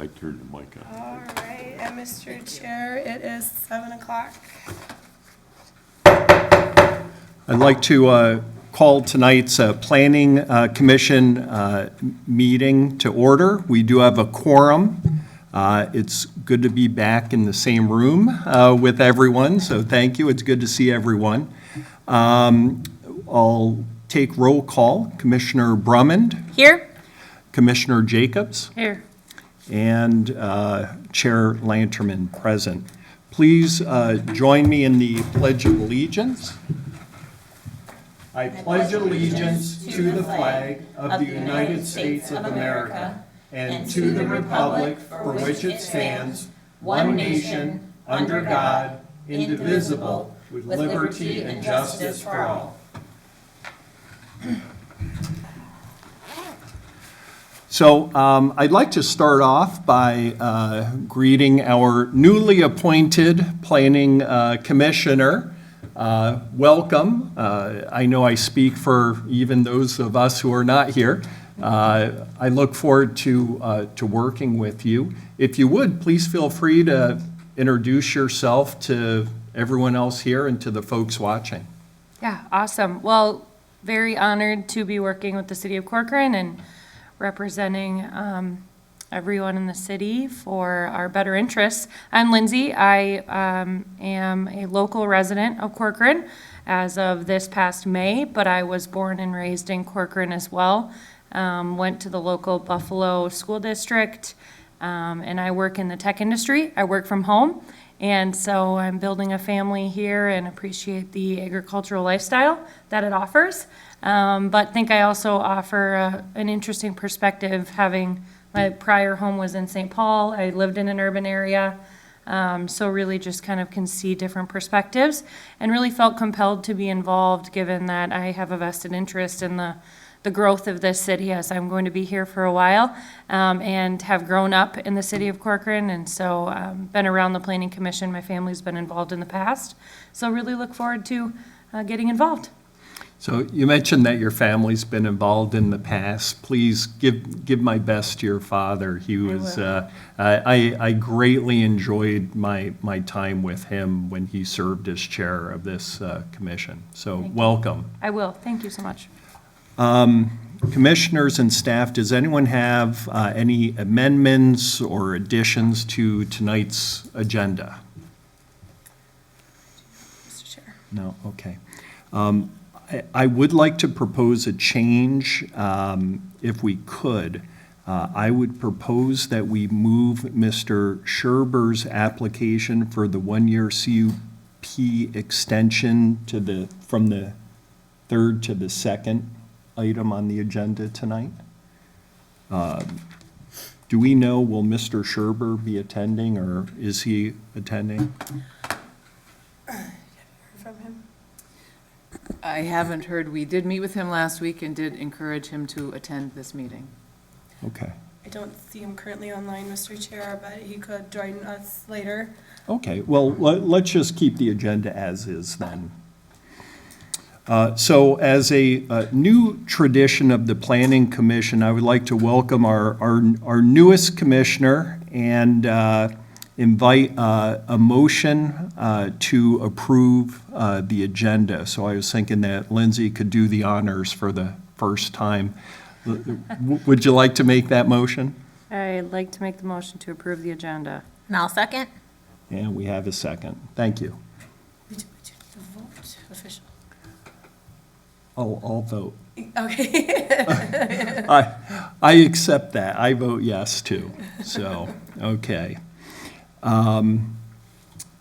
I turned the mic on. All right, and Mr. Chair, it is 7 o'clock. I'd like to call tonight's Planning Commission meeting to order. We do have a quorum. It's good to be back in the same room with everyone, so thank you. It's good to see everyone. I'll take roll call. Commissioner Brummond. Here. Commissioner Jacobs. Here. And Chair Lanterman present. Please join me in the Pledge of Allegiance. I pledge allegiance to the flag of the United States of America and to the republic for which it stands, one nation, under God, indivisible, with liberty and justice for all. So I'd like to start off by greeting our newly appointed Planning Commissioner. Welcome. I know I speak for even those of us who are not here. I look forward to working with you. If you would, please feel free to introduce yourself to everyone else here and to the folks watching. Yeah, awesome. Well, very honored to be working with the city of Corcoran and representing everyone in the city for our better interests. I'm Lindsay. I am a local resident of Corcoran as of this past May, but I was born and raised in Corcoran as well. Went to the local Buffalo School District, and I work in the tech industry. I work from home, and so I'm building a family here and appreciate the agricultural lifestyle that it offers. But think I also offer an interesting perspective, having my prior home was in St. Paul. I lived in an urban area, so really just kind of can see different perspectives and really felt compelled to be involved given that I have a vested interest in the growth of this city, as I'm going to be here for a while, and have grown up in the city of Corcoran, and so been around the Planning Commission. My family's been involved in the past, so really look forward to getting involved. So you mentioned that your family's been involved in the past. Please give my best to your father. He was I greatly enjoyed my time with him when he served as chair of this commission. So welcome. I will. Thank you so much. Commissioners and staff, does anyone have any amendments or additions to tonight's agenda? Mr. Chair. No? Okay. I would like to propose a change, if we could. I would propose that we move Mr. Scherber's application for the one-year CUP extension from the third to the second item on the agenda tonight. Do we know, will Mr. Scherber be attending, or is he attending? From him. I haven't heard. We did meet with him last week and did encourage him to attend this meeting. Okay. I don't see him currently online, Mr. Chair, but he could join us later. Okay, well, let's just keep the agenda as is then. So as a new tradition of the Planning Commission, I would like to welcome our newest commissioner and invite a motion to approve the agenda. So I was thinking that Lindsay could do the honors for the first time. Would you like to make that motion? I'd like to make the motion to approve the agenda. And I'll second. And we have a second. Thank you. We do the vote official. I'll vote. Okay. I accept that. I vote yes, too. So, okay.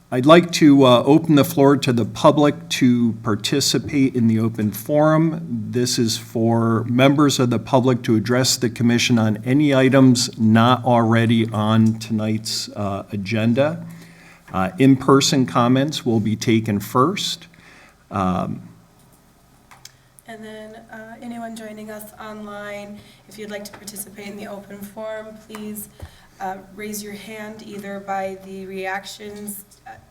I'd like to open the floor to the public to participate in the open forum. This is for members of the public to address the commission on any items not already on tonight's agenda. In-person comments will be taken first. And then anyone joining us online, if you'd like to participate in the open forum, please raise your hand either by the reactions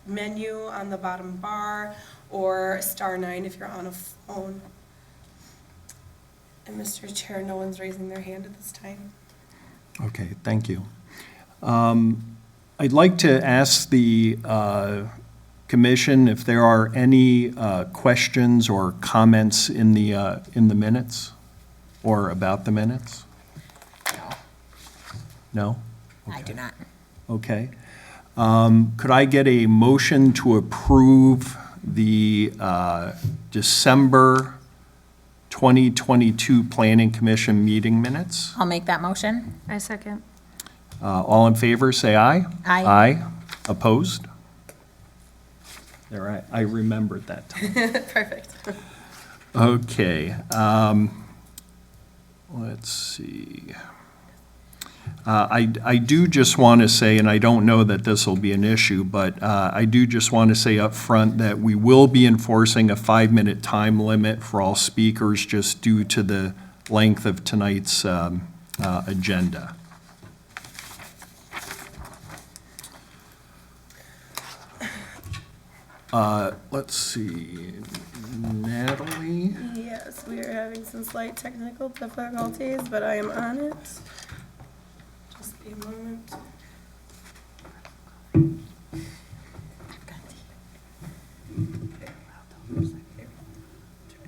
menu on the bottom bar or *9 if you're on a phone. And Mr. Chair, no one's raising their hand at this time. Okay, thank you. I'd like to ask the commission if there are any questions or comments in the minutes or about the minutes? No? I do not. Okay. Could I get a motion to approve the December 2022 Planning Commission meeting minutes? I'll make that motion. I second. All in favor, say aye. Aye. Aye. Opposed? All right, I remembered that time. Perfect. Okay, let's see. I do just want to say, and I don't know that this will be an issue, but I do just want to say up front that we will be enforcing a 5-minute time limit for all speakers just due to the length of tonight's agenda. Let's see, Natalie? Yes, we are having some slight technical difficulties, but I am on it. Just a moment.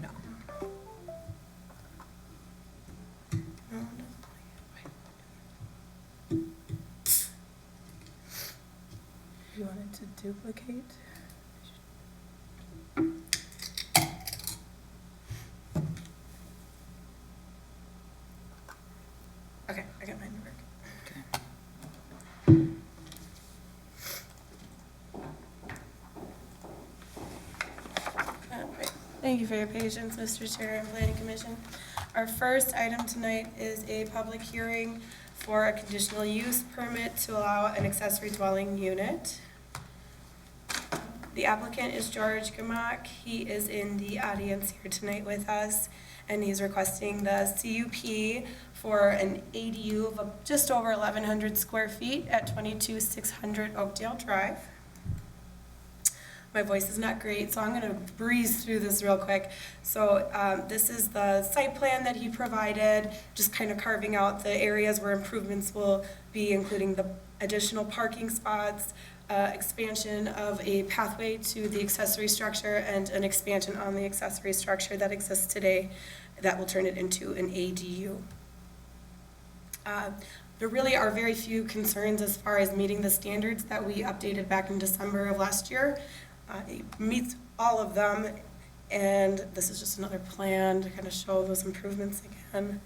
No. You wanted to duplicate? Okay, I got mine to work. All right. Thank you for your patience, Mr. Chair and Planning Commission. Our first item tonight is a public hearing for a conditional use permit to allow an accessory dwelling unit. The applicant is George Gamak. He is in the audience here tonight with us, and he's requesting the CUP for an ADU of just over 1,100 square feet at 22600 Oakdale Drive. My voice is not great, so I'm going to breeze through this real quick. So this is the site plan that he provided, just kind of carving out the areas where improvements will be, including the additional parking spots, expansion of a pathway to the accessory structure, and an expansion on the accessory structure that exists today that will turn it into an ADU. There really are very few concerns as far as meeting the standards that we updated back in December of last year. It meets all of them, and this is just another plan to kind of show those improvements again.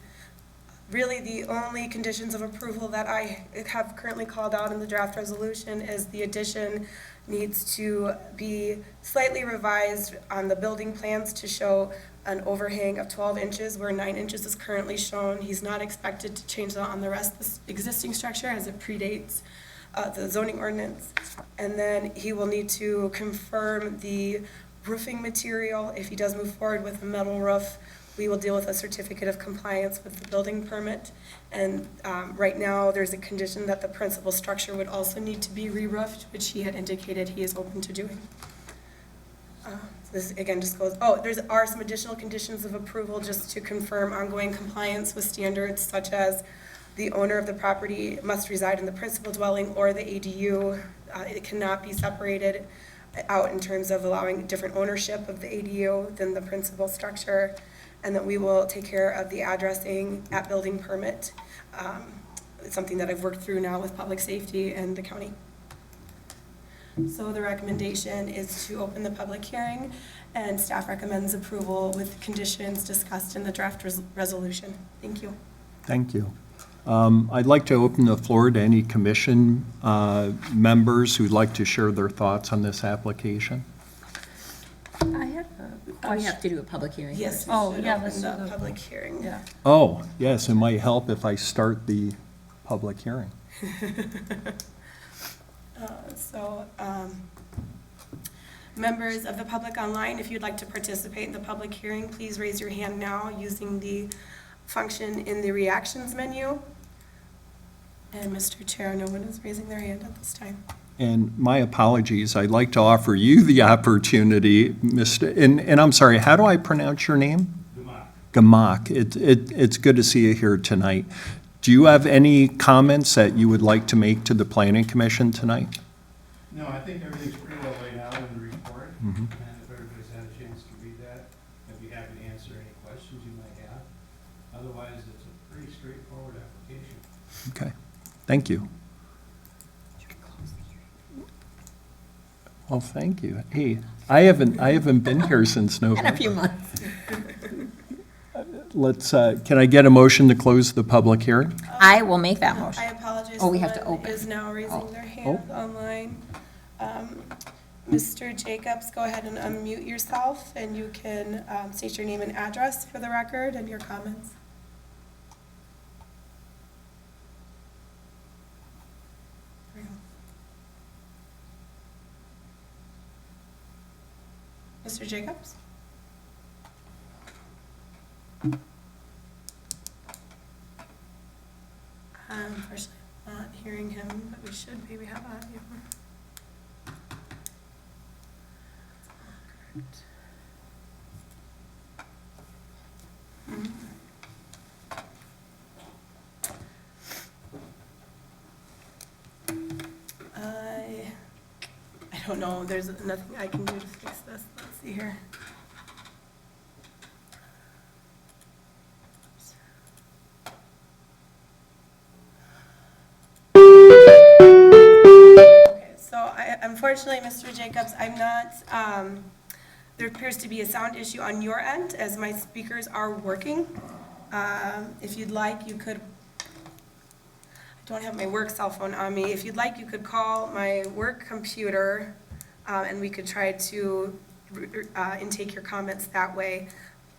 Really, the only conditions of approval that I have currently called out in the draft resolution is the addition needs to be slightly revised on the building plans to show an overhang of 12 inches where 9 inches is currently shown. He's not expected to change that on the rest of the existing structure as it predates the zoning ordinance. And then he will need to confirm the roofing material. If he does move forward with a metal roof, we will deal with a certificate of compliance with the building permit. And right now, there's a condition that the principal structure would also need to be re-roofed, which he had indicated he is open to doing. This again just goes, there are some additional conditions of approval just to confirm ongoing compliance with standards such as the owner of the property must reside in the principal dwelling or the ADU. It cannot be separated out in terms of allowing different ownership of the ADU than the principal structure. And that we will take care of the addressing at building permit. It's something that I've worked through now with public safety and the county. So the recommendation is to open the public hearing, and staff recommends approval with conditions discussed in the draft resolution. Thank you. Thank you. I'd like to open the floor to any commission members who'd like to share their thoughts on this application. I have a Oh, we have to do a public hearing. Yes, we Oh, should yeah, open let's do the the- public hearing. Yeah. Oh, yes, it might help if I start the public hearing. Members of the public online, if you'd like to participate in the public hearing, please raise your hand now using the function in the reactions menu. And Mr. Chair, no one is raising their hand at this time. And my apologies, I'd like to offer you the opportunity, Mr., and I'm sorry, how do I pronounce your name? Gamak. It's good to see you here tonight. Do you have any comments that you would like to make to the planning commission tonight? No, I think everything's pretty well laid out in the report, and if everybody's had a chance to read that, I'd be happy to answer any questions you might have. Otherwise, it's a pretty straightforward application. Okay, thank you. Well, thank you. Hey, I haven't been here since In November. a few months. Let's, can I get a motion to close the public hearing? I will make that motion. I apologize. Oh, we have to someone open. is now raising their hand online. Mr. Jacobs, go ahead and unmute yourself, and you can state your name and address for the record and your comments. There we go. Mr. Jacobs? Unfortunately, I'm not hearing him, but we should be. We have audio. I don't know. There's nothing I can do to fix this. Let's see here. Okay, so unfortunately, Mr. Jacobs, I'm not, there appears to be a sound issue on your end as my speakers are working. If you'd like, you could, I don't have my work cell phone on me. If you'd like, you could call my work computer, and we could try to intake your comments that way.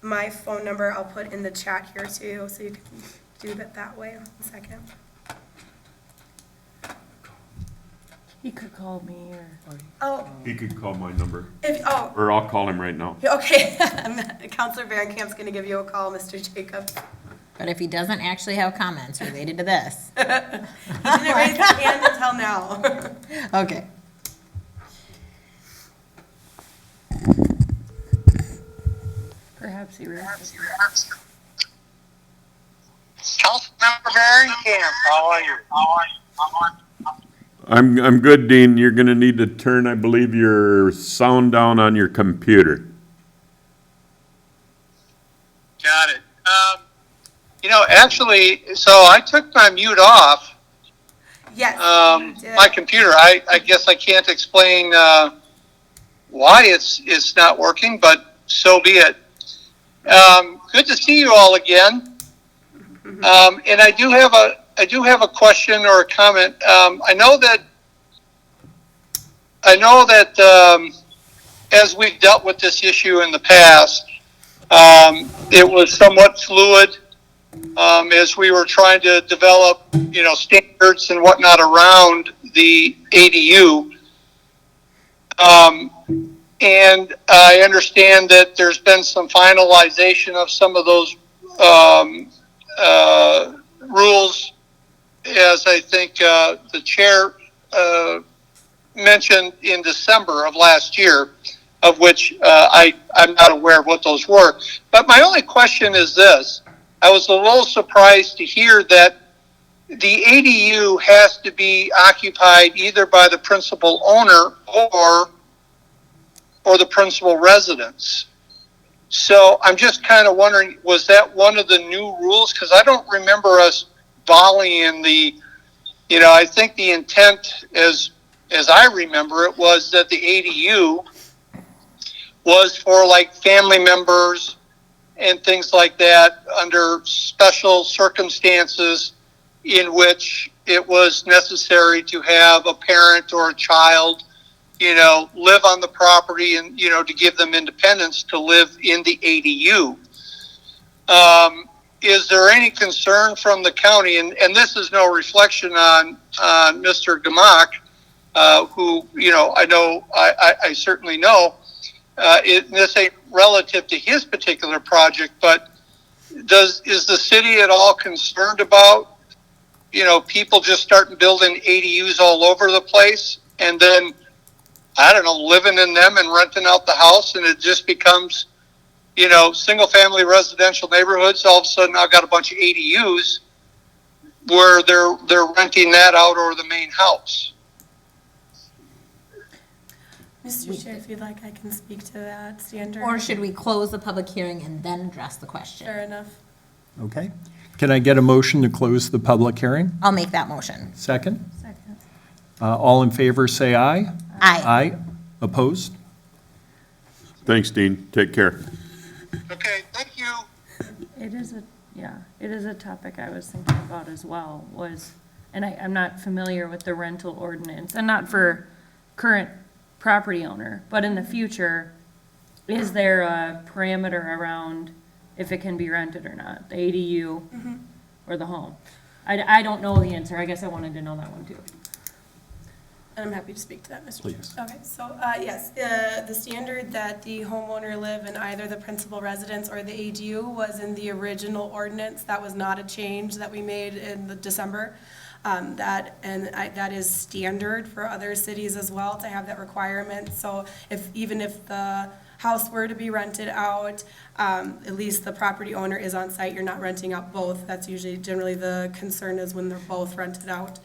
My phone number I'll put in the chat here too, so you can do that way. 1 second. He could call me or. Oh, He could call my number, oh, or I'll call him right now. okay. Counselor Van Camp's going to give you a call, Mr. Jacobs. But if he doesn't actually have comments related to this. He didn't raise his hand until now. Okay. Perhaps he raised his Councilmember Van Camp, how are you? I'm good, Dean. You're gonna need to turn, I believe, your sound down on your computer. Got it. Actually, so I took my mute off, Yes. you did. my computer. I guess I can't explain, why it's not working, but so be it. Good to see you all again. And I do have a question or a comment. I know that as we've dealt with this issue in the past, it was somewhat fluid as we were trying to develop, standards and whatnot around the ADU. And I understand that there's been some finalization of some of those rules, as I think the chair mentioned in December of last year, of which I'm not aware of what those were. But my only question is this. I was a little surprised to hear that the ADU has to be occupied either by the principal owner or the principal residence. So I'm just kind of wondering, was that one of the new rules? Because I don't remember us volleying the, I think the intent, as I remember it, was that the ADU was for like family members and things like that under special circumstances in which it was necessary to have a parent or a child live on the property and, to give them independence to live in the ADU. Is there any concern from the county, and this is no reflection on Mr. Gamak, who, I certainly know, this ain't relative to his particular project, but is the city at all concerned about, people just starting building ADUs all over the place and then, I don't know, living in them and renting out the house, and it just becomes, single family residential neighborhoods. All of a sudden I've got a bunch of ADUs, where they're renting that out or the main house. Mr. Chair, if you'd like, I can speak to that standard. Or should we close the public hearing and then address the question? Fair enough. Okay. Can I get a motion to close the public hearing? I'll make that motion. Second? Second. All in favor, say aye. Aye. Aye. Opposed? Thanks, Dean. Take care. Okay, thank you. It is a topic I was thinking about as well, and I'm not familiar with the rental ordinance, and not for current property owner, but in the future, is there a parameter around if it can be rented or not, the ADU or the home? I don't know the answer, I guess I wanted to know that one too. And I'm happy to speak to that, Mr. Please. Chair. Okay, so, yes, the standard that the homeowner live in either the principal residence or the ADU was in the original ordinance. That was not a change that we made in the December. That is standard for other cities as well to have that requirement. So even if the house were to be rented out, at least the property owner is on site, you're not renting out both. That's usually generally the concern is when they're both rented out.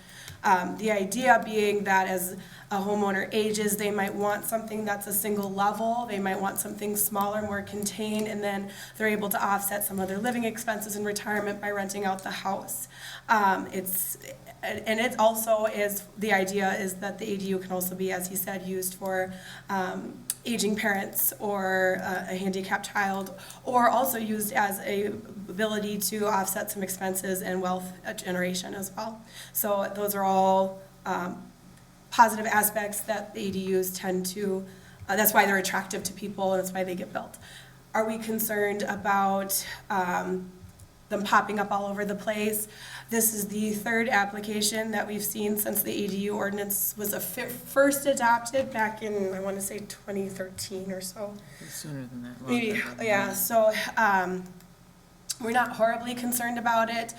The idea being that as a homeowner ages, they might want something that's a single level, they might want something smaller, more contained, and then they're able to offset some of their living expenses in retirement by renting out the house. And it also is, the idea is that the ADU can also be, as he said, used for aging parents or a handicapped child, or also used as a ability to offset some expenses and wealth generation as well. So those are all positive aspects that the ADUs tend to, that's why they're attractive to people and that's why they get built. Are we concerned about them popping up all over the place? This is the third application that we've seen since the ADU ordinance was first adopted back in, I want to say 2013 or so. Sooner than that. Maybe, yeah, so we're not horribly concerned about it.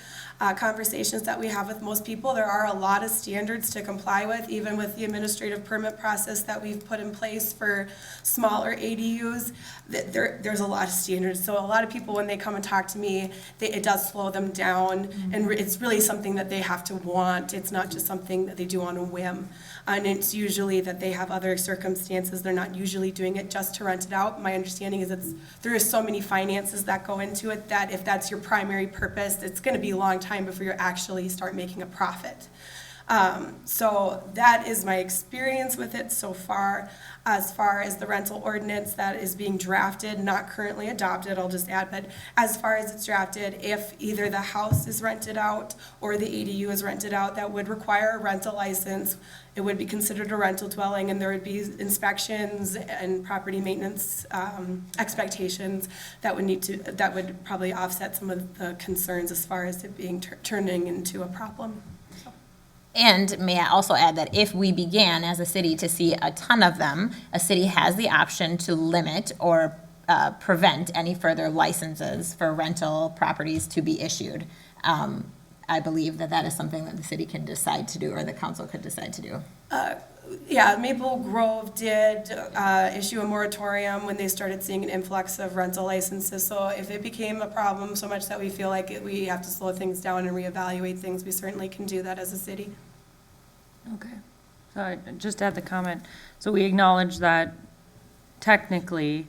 Conversations that we have with most people, there are a lot of standards to comply with, even with the administrative permit process that we've put in place for smaller ADUs. There's a lot of standards. So a lot of people, when they come and talk to me, it does slow them down, and it's really something that they have to want. It's not just something that they do on a whim. And it's usually that they have other circumstances. They're not usually doing it just to rent it out. My understanding is there is so many finances that go into it that if that's your primary purpose, it's going to be a long time before you actually start making a profit. So that is my experience with it so far. As far as the rental ordinance that is being drafted, not currently adopted, I'll just add, but as far as it's drafted, if either the house is rented out or the ADU is rented out, that would require a rental license. It would be considered a rental dwelling, and there would be inspections and property maintenance expectations that would probably offset some of the concerns as far as it being turning into a problem. And may I also add that if we began as a city to see a ton of them, a city has the option to limit or prevent any further licenses for rental properties to be issued. I believe that is something that the city can decide to do, or the council could decide to do. Yeah, Maple Grove did issue a moratorium when they started seeing an influx of rental licenses. So if it became a problem so much that we feel like we have to slow things down and reevaluate things, we certainly can do that as a city. Okay, so I just add the comment, so we acknowledge that technically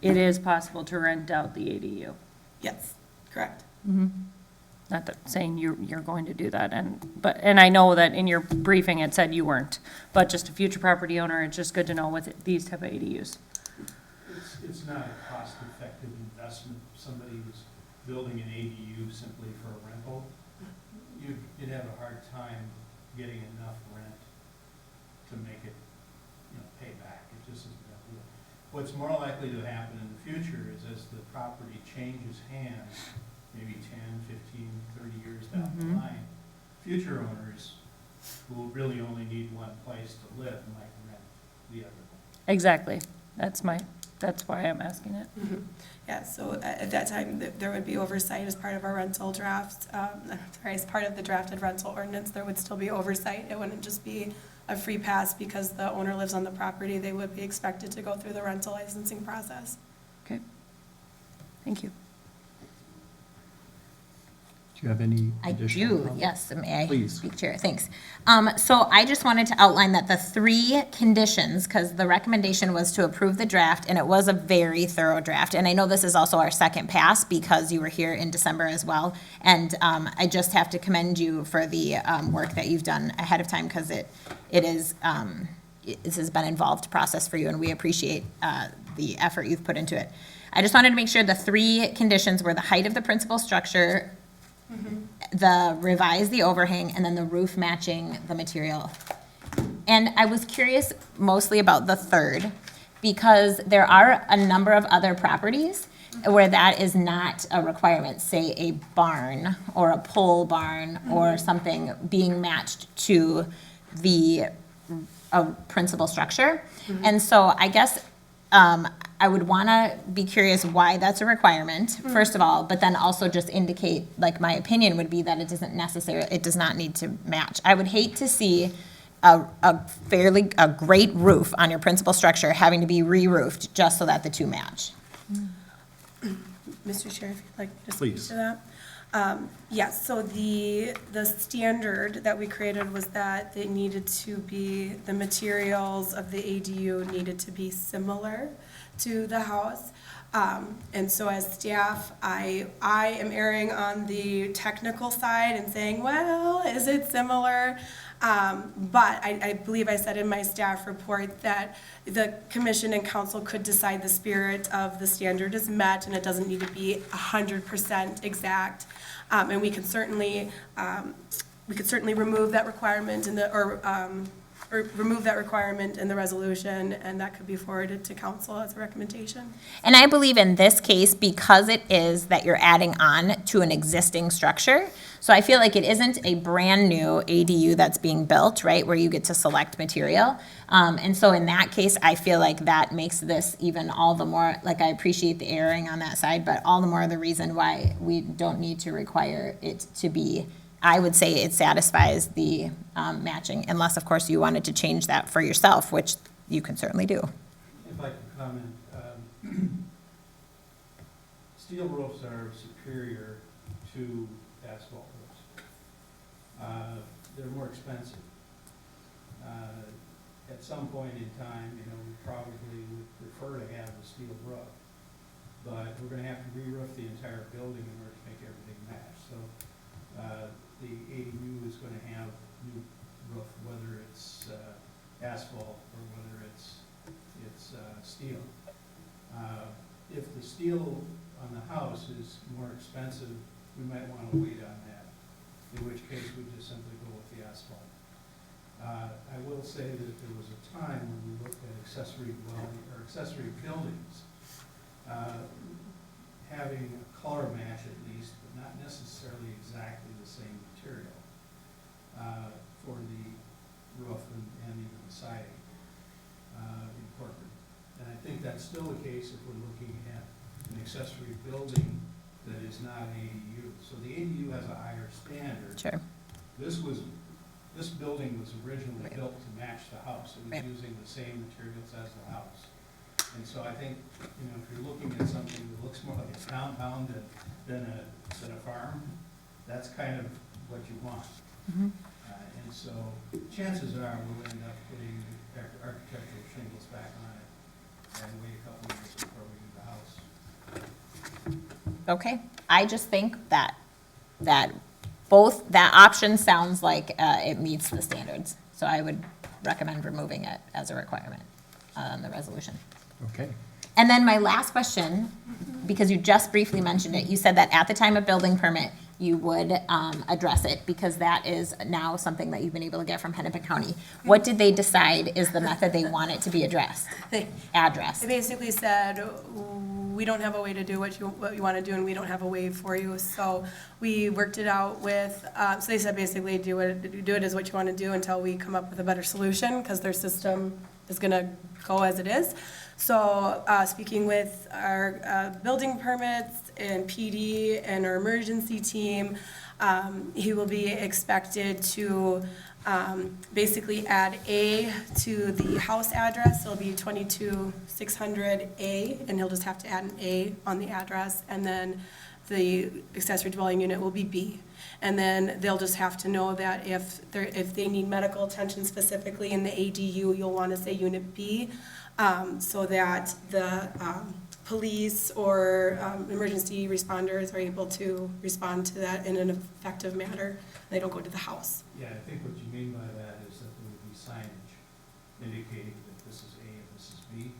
it is possible to rent out the ADU. Yes, correct. Not that saying you're going to do that, and I know that in your briefing it said you weren't, but just a future property owner, it's just good to know with these type of ADUs. It's not a cost-effective investment. If somebody was building an ADU simply for a rental, you'd have a hard time getting enough rent to make it, pay back. It just isn't that good. What's more likely to happen in the future is as the property changes hands, maybe 10, 15, 30 years down the line, future owners who will really only need one place to live might rent the other one. Exactly, that's why I'm asking it. Yeah, so at that time, there would be oversight as part of our rental draft. As part of the drafted rental ordinance, there would still be oversight. It wouldn't just be a free pass because the owner lives on the property. They would be expected to go through the rental licensing process. Okay, thank you. you have any I additional do, comments? yes, may I Please. speak, Chair? Thanks. So I just wanted to outline that the 3 conditions, because the recommendation was to approve the draft, and it was a very thorough draft. And I know this is also our second pass because you were here in December as well. And I just have to commend you for the work that you've done ahead of time, because it is, this has been an involved process for you, and we appreciate the effort you've put into it. I just wanted to make sure the 3 conditions were the height of the principal structure, the revise the overhang, and then the roof matching the material. And I was curious mostly about the third, because there are a number of other properties where that is not a requirement, say a barn or a pole barn or something being matched to the principal structure. And so I guess I would want to be curious why that's a requirement, first of all, but then also just indicate, like, my opinion would be that it does not need to match. I would hate to see a great roof on your principal structure having to be re-roofed just so that the 2 match. Mr. Chair, if you'd like to speak Please. to that. Yes, so the standard that we created was that they needed to be, the materials of the ADU needed to be similar to the house. And so as staff, I am erring on the technical side and saying, well, is it similar? But I believe I said in my staff report that the commission and council could decide the spirit of the standard is met and it doesn't need to be 100% exact. And we could certainly remove that requirement in the, or remove that requirement in the resolution, and that could be forwarded to council as a recommendation. And I believe in this case, because it is that you're adding on to an existing structure, so I feel like it isn't a brand-new ADU that's being built, right, where you get to select material. And so in that case, I feel like that makes this even all the more, like, I appreciate the erring on that side, but all the more the reason why we don't need to require it to be, I would say it satisfies the matching, unless, of course, you wanted to change that for yourself, which you can certainly do. If I could comment, steel roofs are superior to asphalt roofs. They're more expensive. At some point in time, we probably would prefer to have the steel roof, but we're gonna have to re-roof the entire building in order to make everything match. So the ADU is gonna have new roof, whether it's asphalt or whether it's steel. If the steel on the house is more expensive, we might want to wait on that, in which case we just simply go with the asphalt. I will say that there was a time when we looked at accessory dwelling, or accessory buildings, having a color match at least, but not necessarily exactly the same material for the roof and even the siding in Corcoran. And I think that's still the case if we're looking at an accessory building that is not an ADU. So the ADU has a higher standard. Sure. This building was originally built to match the house. It was Right. using the same materials as the house. And so I think, if you're looking at something that looks more like a compound than a farm, that's kind of what you want. And so chances are we'll end up putting architectural shingles back on it and wait a couple of years before we do the house. Okay, I just think that both, that option sounds like it meets the standards. So I would recommend removing it as a requirement on the resolution. Okay. And then my last question, because you just briefly mentioned it, you said that at the time of building permit, you would address it, because that is now something that you've been able to get from Hennepin County. What did they decide is the method they want it to be addressed? Address. They basically said, we don't have a way to do what you want to do, and we don't have a way for you. So we worked it out with, so they said basically do it as what you want to do until we come up with a better solution, because their system is going to go as it is. So speaking with our building permits and PD and our emergency team, he will be expected to basically add A to the house address. It'll be 22600A, and he'll just have to add an A on the address, and then the accessory dwelling unit will be B. And then they'll just have to know that if they need medical attention specifically in the ADU, you'll want to say unit B, so that the police or emergency responders are able to respond to that in an effective manner. They don't go to the house. Yeah, I think what you mean by that is that there would be signage indicating that this is A and this is B.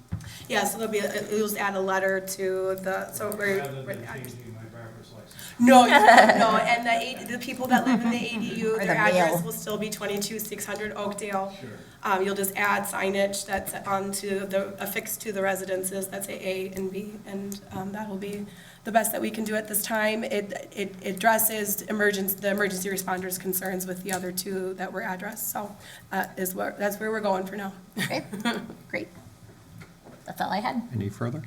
Yeah, so you'll just add a letter to the, so we're. Rather than changing my driver's license. No, no, and the people that live in the ADU, Or their the mail. address will still be 22600 Oakdale. Sure. You'll just add signage that's affixed to the residences, that's A and B, and that'll be the best that we can do at this time. It addresses the emergency responders' concerns with the other two that were addressed, so that's where we're going for now. Okay, great. That's all I had. Any further?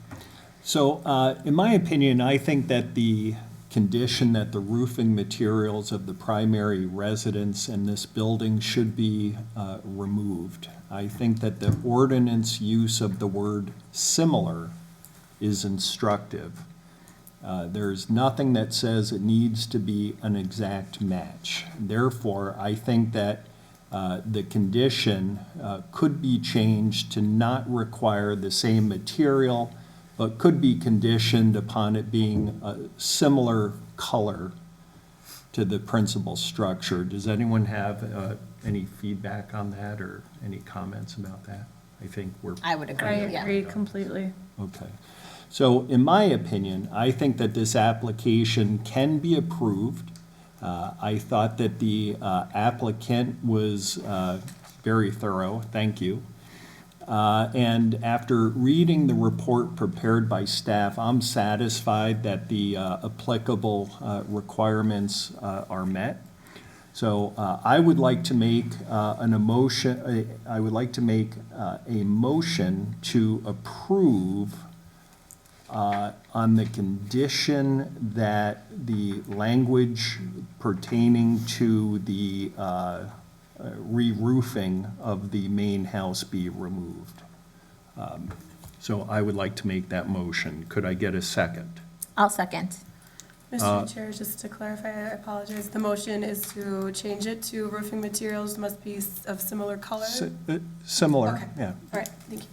So, in my opinion, I think that the condition that the roofing materials of the primary residence in this building should be removed. I think that the ordinance use of the word similar is instructive. There's nothing that says it needs to be an exact match. Therefore, I think that the condition could be changed to not require the same material, but could be conditioned upon it being a similar color to the principal structure. Does anyone have any feedback on that or any comments about that? I think we're. I would I agree, yeah. agree completely. Okay. So in my opinion, I think that this application can be approved. I thought that the applicant was very thorough, thank you. And after reading the report prepared by staff, I'm satisfied that the applicable requirements are met. So I would like to make a motion to approve on the condition that the language pertaining to the re-roofing of the main house be removed. So I would like to make that motion. Could I get a second? I'll second. Mr. Chair, just to clarify, I apologize, the motion is to change it to roofing materials must be of similar color? Similar, Okay. yeah, All right, thank you.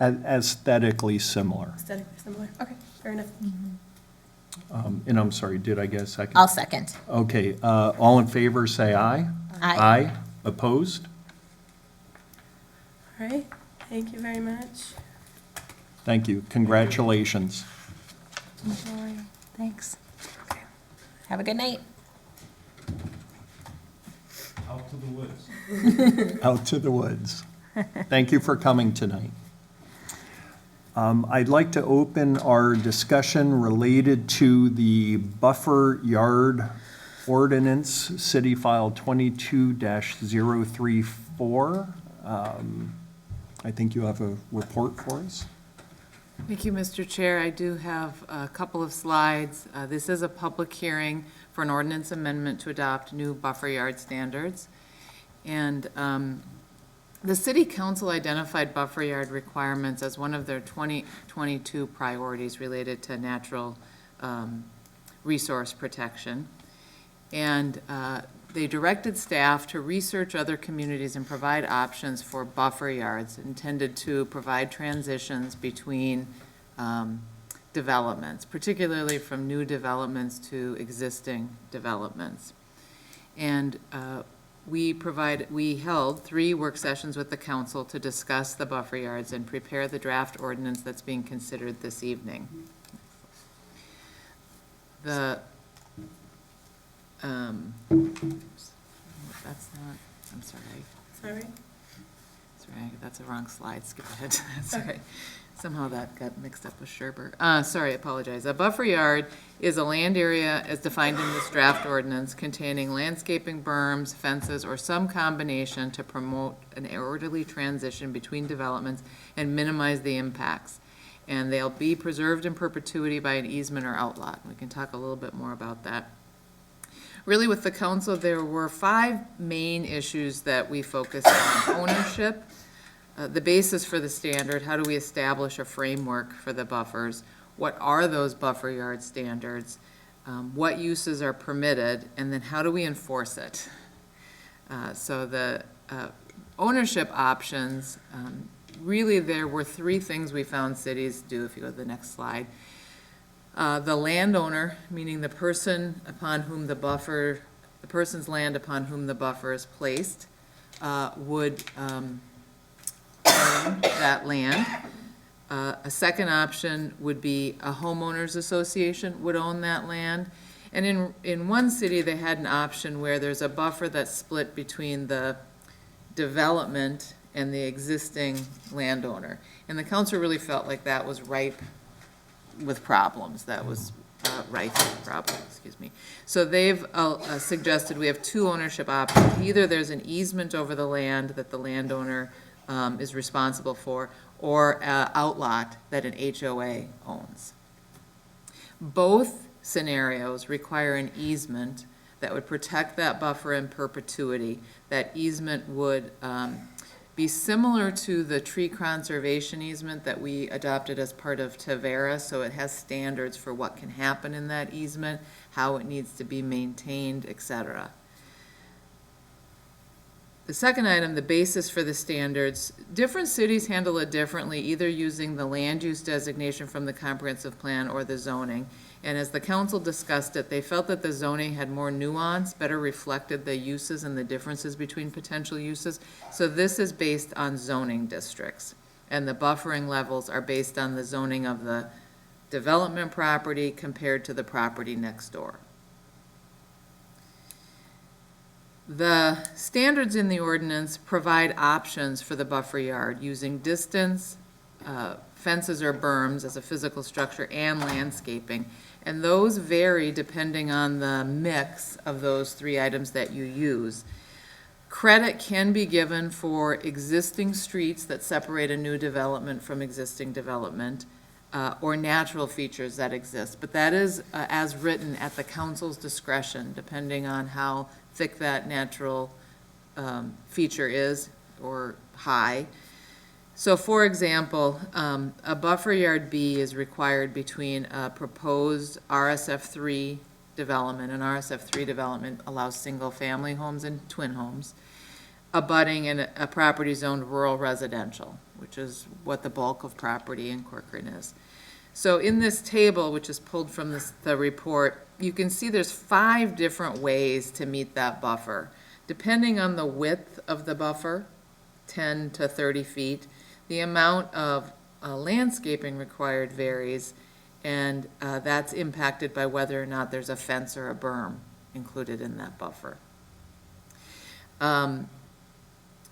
aesthetically similar. Aesthetically similar, okay, fair enough. And I'm sorry, did I get a second? I'll second. Okay, all in favor, say aye. Aye. Aye, opposed? All right, thank you very much. Thank you, congratulations. Enjoy. Thanks. Have a good night. Out to the woods. Out to the woods. Thank you for coming tonight. I'd like to open our discussion related to the buffer yard ordinance, City File 22-034. I think you have a report for us. Thank you, Mr. Chair. I do have a couple of slides. This is a public hearing for an ordinance amendment to adopt new buffer yard standards. And the city council identified buffer yard requirements as one of their 2022 priorities related to natural resource protection. And they directed staff to research other communities and provide options for buffer yards intended to provide transitions between developments, particularly from new developments to existing developments. And we held 3 work sessions with the council to discuss the buffer yards and prepare the draft ordinance that's being considered this evening. That's not, I'm sorry. Sorry? Sorry, that's a wrong slide, skip ahead. Sorry. Somehow that got mixed up with Sherber. Sorry, I apologize. A buffer yard is a land area as defined in this draft ordinance containing landscaping, berms, fences, or some combination to promote an orderly transition between developments and minimize the impacts. And they'll be preserved in perpetuity by an easement or outlot. We can talk a little bit more about that. Really, with the council, there were 5 main issues that we focused on. Ownership, the basis for the standard, how do we establish a framework for the buffers? What are those buffer yard standards? what uses are permitted, and then how do we enforce it? So the ownership options, really there were three things we found cities do, if you go to the next slide. The landowner, meaning the person upon whom the person's land upon whom the buffer is placed, would own that land. A second option would be a homeowners association would own that land. And in one city, they had an option where there's a buffer that's split between the development and the existing landowner. And the council really felt like that was ripe with problems. That was rife with problems, excuse me. So they've suggested we have two ownership options. Either there's an easement over the land that the landowner is responsible for, or an outlot that an HOA owns. Both scenarios require an easement that would protect that buffer in perpetuity. That easement would be similar to the tree conservation easement that we adopted as part of Tavera, so it has standards for what can happen in that easement, how it needs to be maintained, etc. The second item, the basis for the standards, different cities handle it differently, either using the land use designation from the comprehensive plan or the zoning. And as the council discussed it, they felt that the zoning had more nuance, better reflected the uses and the differences between potential uses. So this is based on zoning districts. And the buffering levels are based on the zoning of the development property compared to the property next door. The standards in the ordinance provide options for the buffer yard using distance, fences or berms as a physical structure, and landscaping. And those vary depending on the mix of those three items that you use. Credit can be given for existing streets that separate a new development from existing development, or natural features that exist. But that is as written at the council's discretion, depending on how thick that natural feature is or high. So for example, a buffer yard B is required between a proposed RSF3 development. An RSF3 development allows single-family homes and twin homes, abutting in a property zoned rural residential, which is what the bulk of property in Corcoran is. So in this table, which is pulled from the report, you can see there's 5 different ways to meet that buffer. Depending on the width of the buffer, 10 to 30 feet, the amount of landscaping required varies, and that's impacted by whether or not there's a fence or a berm included in that buffer.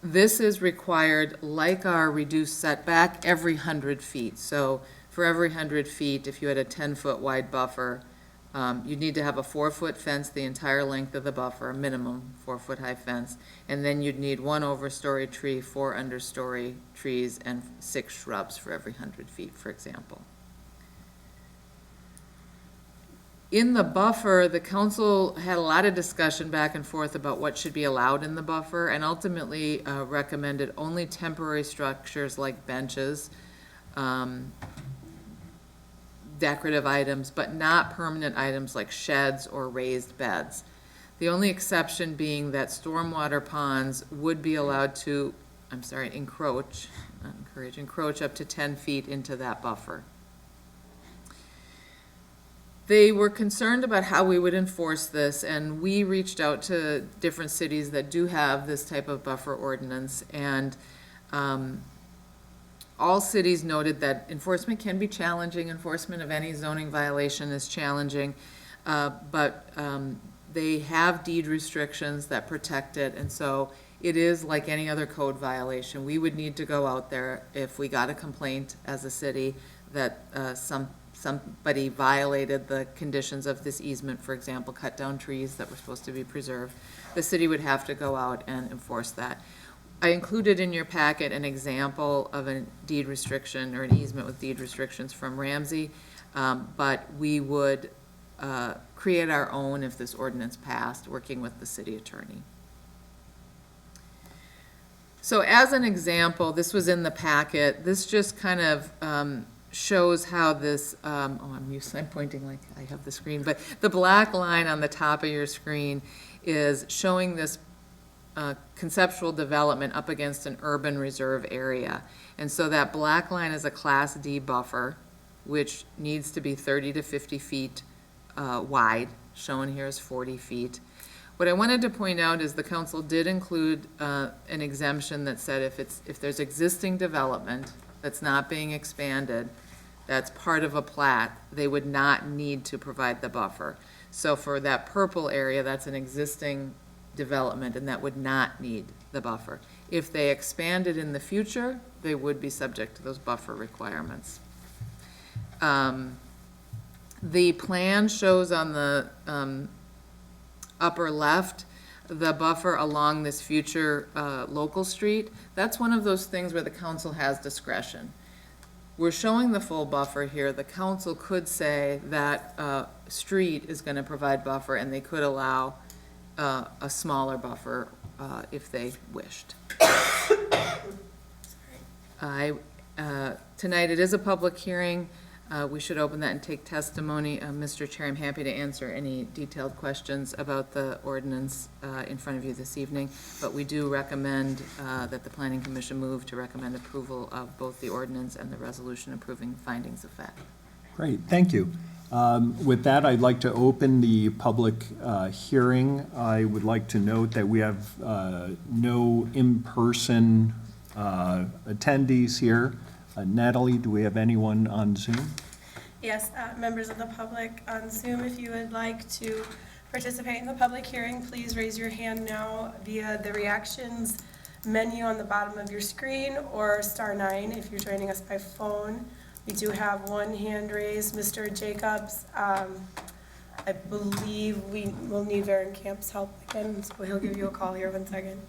This is required, like our reduced setback, every 100 feet. So for every 100 feet, if you had a 10-foot wide buffer, you'd need to have a 4-foot fence the entire length of the buffer, a minimum 4-foot high fence, and then you'd need 1 overstory tree, 4 understory trees, and 6 shrubs for every 100 feet, for example. In the buffer, the council had a lot of discussion back and forth about what should be allowed in the buffer, and ultimately recommended only temporary structures like benches, decorative items, but not permanent items like sheds or raised beds. The only exception being that stormwater ponds would be allowed to, encroach up to 10 feet into that buffer. They were concerned about how we would enforce this, and we reached out to different cities that do have this type of buffer ordinance, and all cities noted that enforcement can be challenging. Enforcement of any zoning violation is challenging, but they have deed restrictions that protect it, and so it is like any other code violation. We would need to go out there if we got a complaint as a city that somebody violated the conditions of this easement, for example, cut down trees that were supposed to be preserved. The city would have to go out and enforce that. I included in your packet an example of a deed restriction or an easement with deed restrictions from Ramsey, but we would create our own if this ordinance passed, working with the city attorney. So as an example, this was in the packet, this just kind of shows how this, I'm pointing like I have the screen, but the black line on the top of your screen is showing this conceptual development up against an urban reserve area. And so that black line is a Class D buffer, which needs to be 30 to 50 feet wide. Shown here is 40 feet. What I wanted to point out is the council did include an exemption that said if there's existing development that's not being expanded, that's part of a plat, they would not need to provide the buffer. So for that purple area, that's an existing development, and that would not need the buffer. If they expanded in the future, they would be subject to those buffer requirements. The plan shows on the upper left the buffer along this future local street. That's one of those things where the council has discretion. We're showing the full buffer here. The council could say that street is going to provide buffer, and they could allow a smaller buffer if they wished. Tonight it is a public hearing. We should open that and take testimony. Mr. Chair, I'm happy to answer any detailed questions about the ordinance in front of you this evening, but we do recommend that the Planning Commission move to recommend approval of both the ordinance and the resolution approving findings of fact. Great, thank you. With that, I'd like to open the public hearing. I would like to note that we have no in-person attendees here. Natalie, do we have anyone on Zoom? Yes, members of the public on Zoom, if you would like to participate in the public hearing, please raise your hand now via the reactions menu on the bottom of your screen, or *9 if you're joining us by phone. We do have one hand raised, Mr. Jacobs. I believe we will need Varenkamp's help again, so he'll give you a call here 1 second.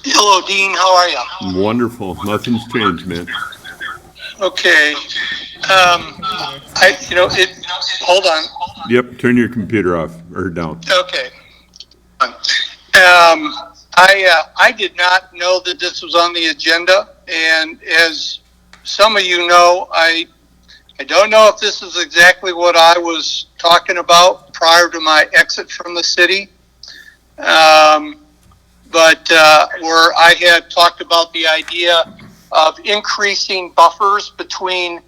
Hello, Dean, how are you? Wonderful. Nothing's changed, man. Okay. Hold on. Yep, turn your computer off or down. Okay. I did not know that this was on the agenda, and as some of you know, I don't know if this is exactly what I was talking about prior to my exit from the city. But where I had talked about the idea of increasing buffers between,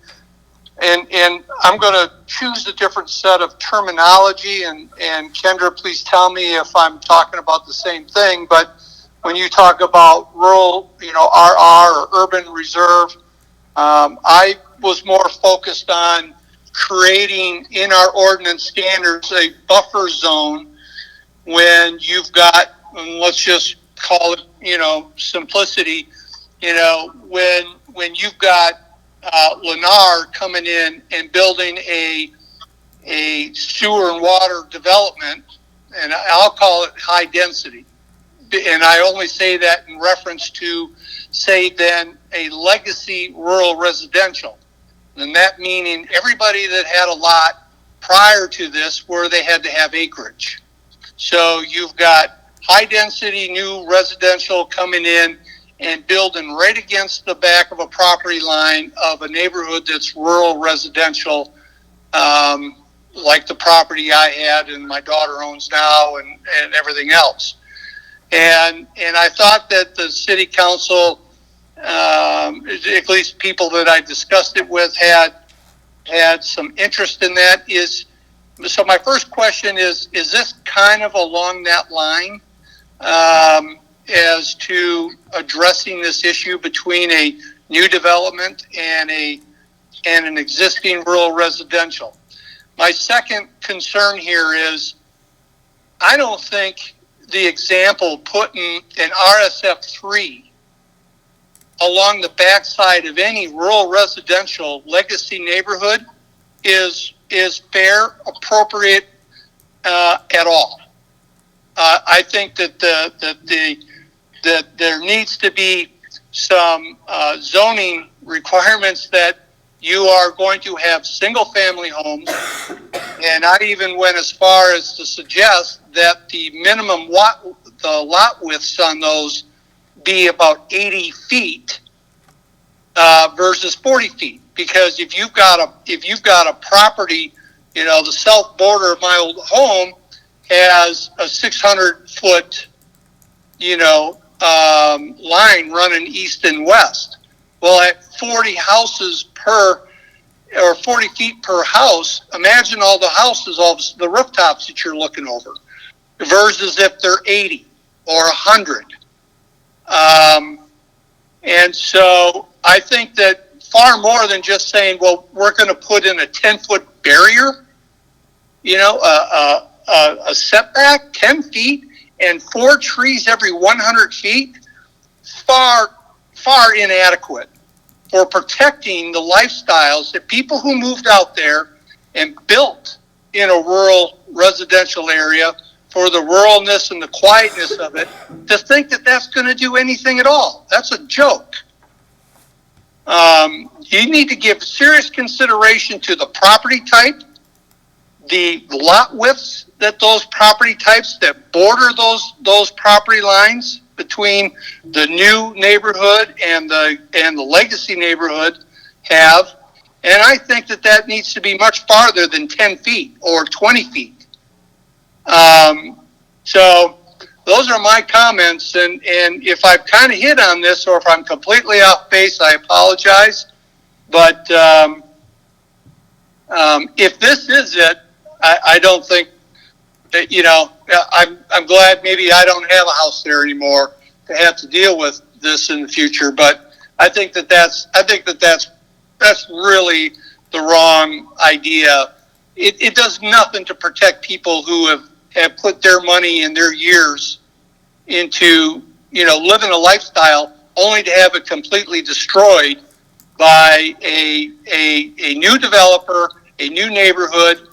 and I'm going to choose a different set of terminology, and Kendra, please tell me if I'm talking about the same thing, but when you talk about rural, RR or urban reserve, I was more focused on creating in our ordinance standards a buffer zone when you've got, let's just call it, simplicity, when you've got Lennar coming in and building a sewer and water development, and I'll call it high density. And I only say that in reference to, say, then a legacy rural residential. And that meaning everybody that had a lot prior to this where they had to have acreage. So you've got high density new residential coming in and building right against the back of a property line of a neighborhood that's rural residential, like the property I had and my daughter owns now and everything else. And I thought that the city council, at least people that I discussed it with, had some interest in that. So my first question is this kind of along that line as to addressing this issue between a new development and an existing rural residential? My second concern here is I don't think the example putting an RSF3 along the backside of any rural residential legacy neighborhood is fair, appropriate at all. I think that that there needs to be some zoning requirements that you are going to have single family homes And I even went as far as to suggest that the minimum lot widths on those be about 80 feet versus 40 feet. Because if you've got a property, you know, the south border of my old home has a 600-foot, you know, line running east and west. Well, at 40 houses per, or 40 feet per house, imagine all the houses, all the rooftops that you're looking over, versus if they're 80 or 100. And so I think that far more than just saying, well, we're going to put in a 10-foot barrier, you know, a setback, 10 feet, and 4 trees every 100 feet, far inadequate for protecting the lifestyles that people who moved out there and built in a rural residential area for the ruralness and the quietness of it, to think that that's going to do anything at all. That's a joke. You need to give serious consideration to the property type, the lot widths that those property types that border those property lines between the new neighborhood and the legacy neighborhood have. And I think that needs to be much farther than 10 feet or 20 feet. So those are my comments, and if I've kind of hit on this or if I'm completely off base, I apologize. But if this is it, I don't think that, you know, I'm glad maybe I don't have a house there anymore to have to deal with this in the future. But I think that's really the wrong idea. It does nothing to protect people who have put their money and their years into, you know, living a lifestyle only to have it completely destroyed by a new developer, a new neighborhood,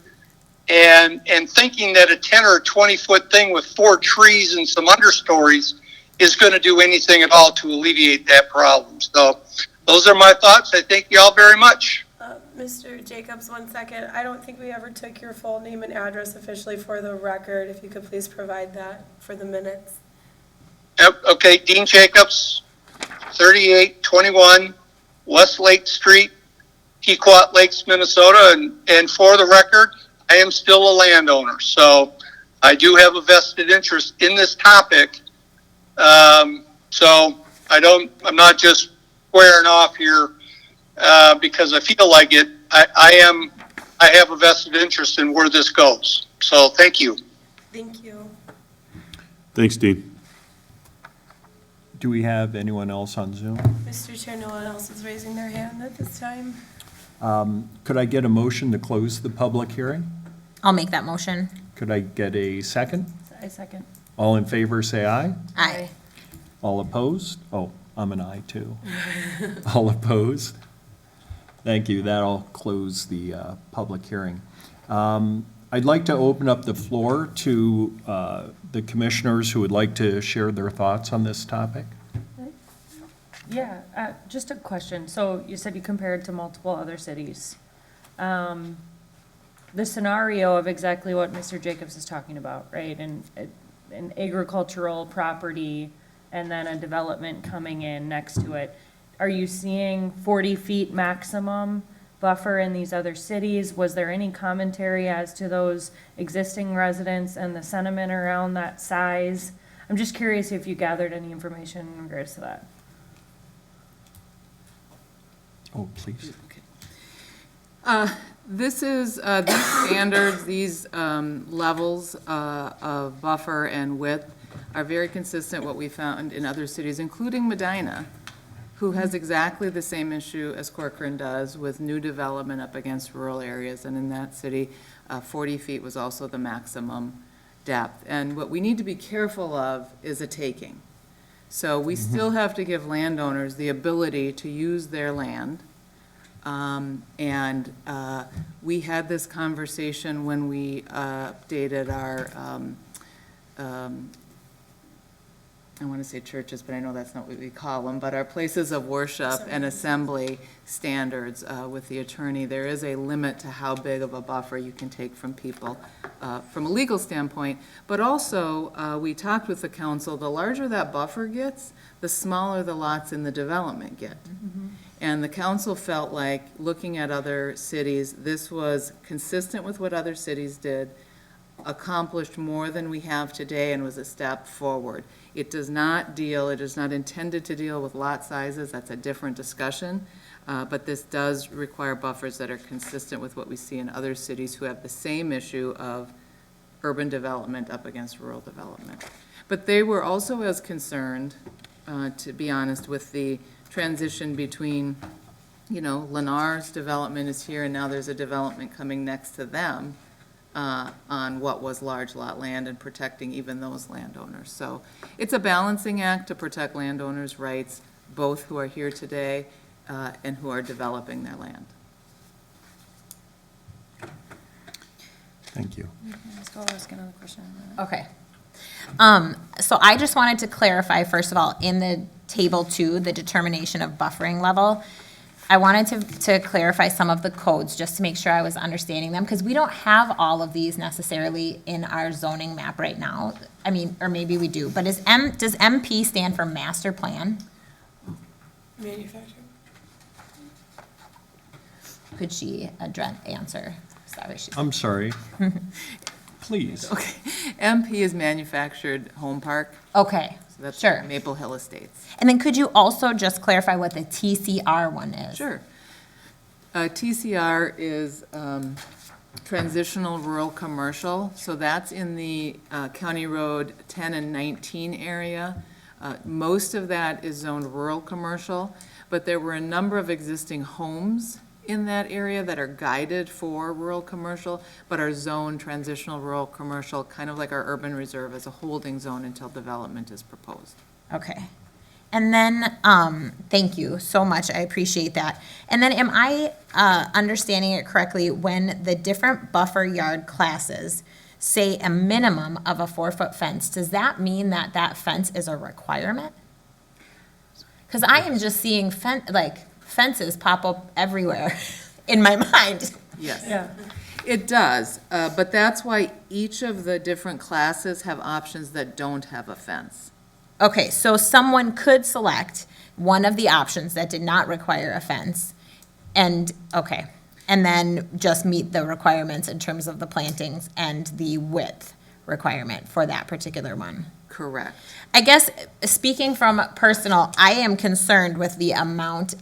and thinking that a 10 or 20 foot thing with 4 trees and some understories is going to do anything at all to alleviate that problem. So those are my thoughts. I thank you all very much. Mr. Jacobs, 1 second. I don't think we ever took your full name and address officially for the record. If you could please provide that for the minutes. Okay, Dean Jacobs, 3821 West Lake Street, Pequot Lakes, Minnesota. And for the record, I am still a landowner. So I do have a vested interest in this topic. So I'm not just squaring off here because I feel like it. I have a vested interest in where this goes. So thank you. Thank you. Thanks, Dean. Do we have anyone else on Zoom? Mr. Chair, no one else is raising their hand at this time. Could I get a motion to close the public hearing? I'll make that motion. Could I get a second? I second. All in favor, say aye. Aye. All opposed? Oh, I'm an aye too. All opposed? Thank you. That'll close the public hearing. I'd like to open up the floor to the commissioners who would like to share their thoughts on this topic. Yeah, just a question. So you said you compared to multiple other cities. The scenario of exactly what Mr. Jacobs is talking about, right? An agricultural property and then a development coming in next to it. Are you seeing 40 feet maximum buffer in these other cities? Was there any commentary as to those existing residents and the sentiment around that size? I'm just curious if you gathered any information in regards to that. Oh, please. This is, these standards, these levels of buffer and width are very consistent what we found in other cities, including Medina, who has exactly the same issue as Corcoran does with new development up against rural areas. And in that city, 40 feet was also the maximum depth. And what we need to be careful of is a taking. So we still have to give landowners the ability to use their land. We had this conversation when we updated our I want to say churches, but I know that's not what we call them, but our places of worship and assembly standards with the attorney, there is a limit to how big of a buffer you can take from people from a legal standpoint. But also, we talked with the council, the larger that buffer gets, the smaller the lots in the development get. And the council felt like, looking at other cities, this was consistent with what other cities did, accomplished more than we have today, and was a step forward. It is not intended to deal with lot sizes, that's a different discussion, but this does require buffers that are consistent with what we see in other cities who have the same issue of urban development up against rural development. But they were also as concerned, to be honest, with the transition between, Lennar's development is here, and now there's a development coming next to them, on what was large lot land and protecting even those landowners. So it's a balancing act to protect landowners' rights, both who are here today and who are developing their land. Thank you. Okay. So I just wanted to clarify, first of all, in the table 2, the determination of buffering level, I wanted to clarify some of the codes, just to make sure I was understanding them, because we don't have all of these necessarily in our zoning map right now. I mean, or maybe we do, but does MP stand for master plan? Manufacturing. Could she answer? Sorry, she's. I'm sorry. Please. Okay, MP is manufactured home park, Okay, so that's sure. Maple Hill Estates. And then could you also just clarify what the TCR one is? Sure. TCR is transitional rural commercial, so that's in the County Road 10 and 19 area. Most of that is zoned rural commercial, but there were a number of existing homes in that area that are guided for rural commercial, but are zoned transitional rural commercial, kind of like our urban reserve, as a holding zone until development is proposed. Okay. And then, thank you so much, I appreciate that. And then am I understanding it correctly, when the different buffer yard classes say a minimum of a 4-foot fence, does that mean that that fence is a requirement? Because I am just seeing fences pop up everywhere in my mind. Yes. It does, but that's why each of the different classes have options that don't have a fence. Okay, so someone could select one of the options that did not require a fence, and then just meet the requirements in terms of the plantings and the width requirement for that particular one. Correct. I guess, speaking from personal, I am concerned with the amount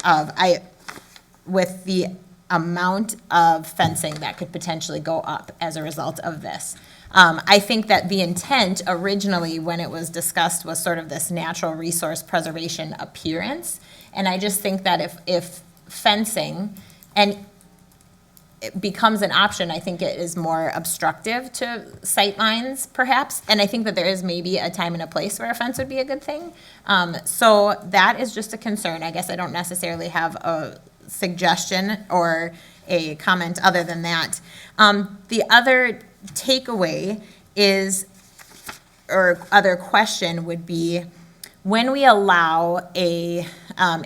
of fencing that could potentially go up as a result of this. I think that the intent originally, when it was discussed, was sort of this natural resource preservation appearance. And I just think that if fencing and it becomes an option, I think it is more obstructive to sightlines, perhaps. And I think that there is maybe a time and a place where a fence would be a good thing. So that is just a concern. I guess I don't necessarily have a suggestion or a comment other than that. The other takeaway is, or other question would be, when we allow a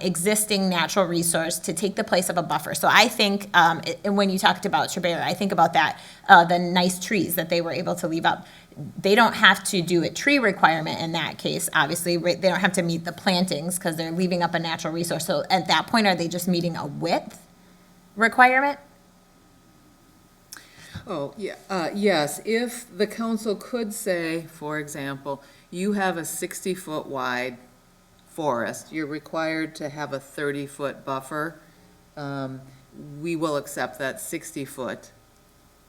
existing natural resource to take the place of a buffer. So I think, and when you talked about Chabera, I think about that, the nice trees that they were able to leave up. They don't have to do a tree requirement in that case, obviously. They don't have to meet the plantings because they're leaving up a natural resource. So at that point, are they just meeting a width requirement? Oh, yeah, yes, if the council could say, for example, you have a 60-foot wide forest, you're required to have a 30-foot buffer, we will accept that 60-foot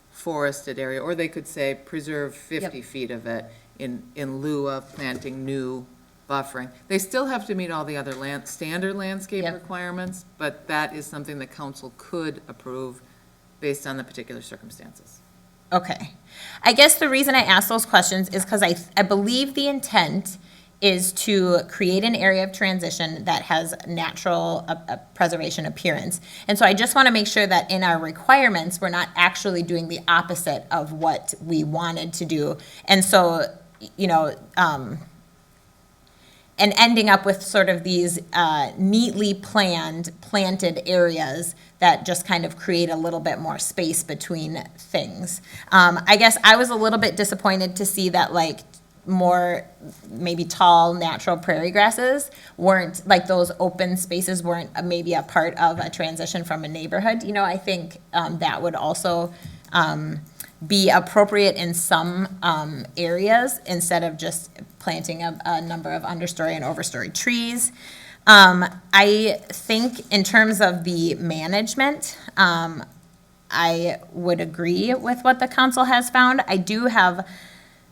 forested area, or they could say preserve 50 feet of it in lieu of planting new buffering. They still have to meet all the other standard landscape requirements, but that is something the council could approve based on the particular circumstances. Okay. I guess the reason I ask those questions is because I believe the intent is to create an area of transition that has natural preservation appearance. And so I just want to make sure that in our requirements, we're not actually doing the opposite of what we wanted to do. And so, and ending up with sort of these neatly planted areas that just kind of create a little bit more space between things. I guess I was a little bit disappointed to see that like more maybe tall natural prairie grasses weren't, like those open spaces weren't maybe a part of a transition from a neighborhood. You know, I think that would also be appropriate in some areas instead of just planting a number of understory and overstory trees. I think in terms of the management, I would agree with what the council has found. I do have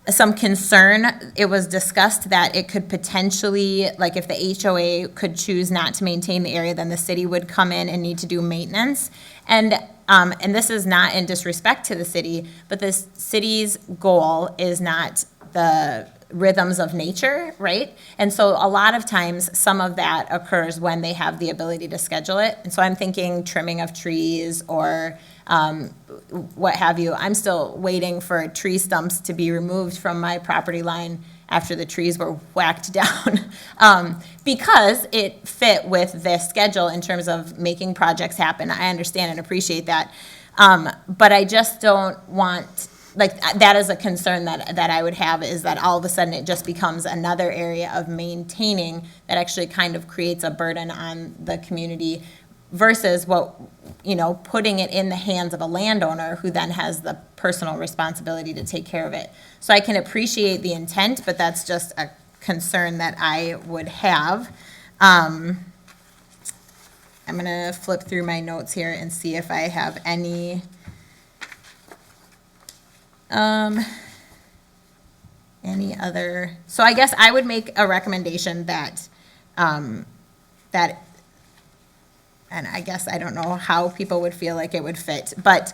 some concern. It was discussed that it could potentially, like if the HOA could choose not to maintain the area, then the city would come in and need to do maintenance. And this is not in disrespect to the city, but the city's goal is not the rhythms of nature, right? And so a lot of times, some of that occurs when they have the ability to schedule it. And so I'm thinking trimming of trees or what have you. I'm still waiting for tree stumps to be removed from my property line after the trees were whacked down because it fit with the schedule in terms of making projects happen. I understand and appreciate that. But I just don't want, like, that is a concern that I would have, is that all of a sudden it just becomes another area of maintaining that actually kind of creates a burden on the community versus what, you know, putting it in the hands of a landowner who then has the personal responsibility to take care of it. So I can appreciate the intent, but that's just a concern that I would have. I'm gonna flip through my notes here and see if I have any other, so I guess I would make a recommendation that, and I guess I don't know how people would feel like it would fit, but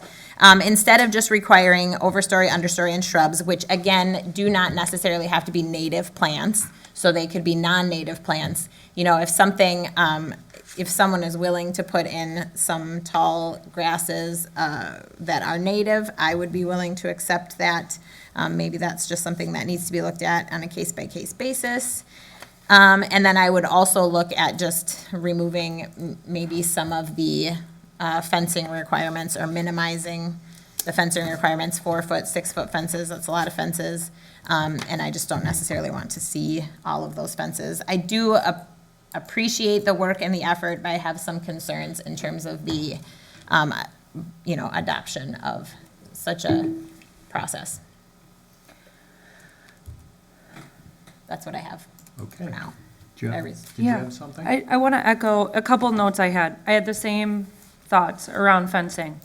instead of just requiring overstory, understory, and shrubs, which again, do not necessarily have to be native plants, so they could be non-native plants. You know, if something, if someone is willing to put in some tall grasses that are native, I would be willing to accept that. Maybe that's just something that needs to be looked at on a case-by-case basis. And then I would also look at just removing maybe some of the fencing requirements or minimizing the fencing requirements, 4-foot, 6-foot fences, that's a lot of fences. And I just don't necessarily want to see all of those fences. I do appreciate the work and the effort, but I have some concerns in terms of the, you know, adoption of such a process. That's what I have Okay. for now. Do you have, Aries. did you Yeah. have something? I want to echo a couple notes I had. I had the same thoughts around fencing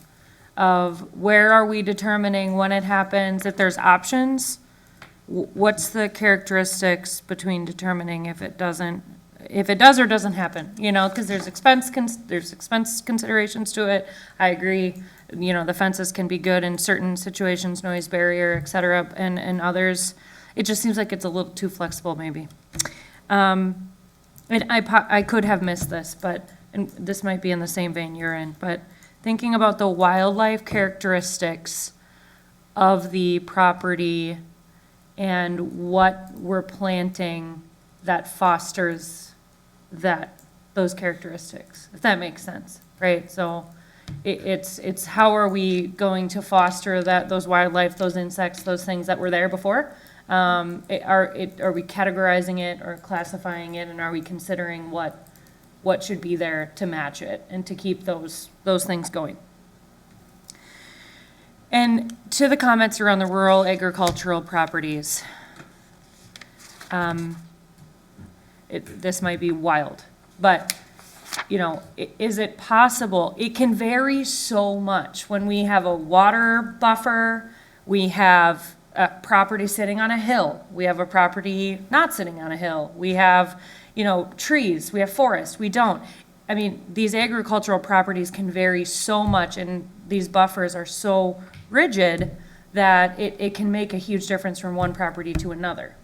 of where are we determining when it happens, if there's options, what's the characteristics between determining if it does or doesn't happen, you know, because there's expense considerations to it. I agree, you know, the fences can be good in certain situations, noise barrier, et cetera, and others, it just seems like it's a little too flexible maybe. And I could have missed this, but, and this might be in the same vein you're in, but thinking about the wildlife characteristics of the property and what we're planting that fosters those characteristics, if that makes sense, right? So it's how are we going to foster those wildlife, those insects, those things that were there before? Are we categorizing it or classifying it, and are we considering what should be there to match it and to keep those things going? And to the comments around the rural agricultural properties, this might be wild, but, you know, is it possible? It can vary so much. When we have a water buffer, we have a property sitting on a hill, we have a property not sitting on a hill, we have, you know, trees, we have forest, we don't. I mean, these agricultural properties can vary so much, and these buffers are so rigid that it can make a huge difference from one property to another.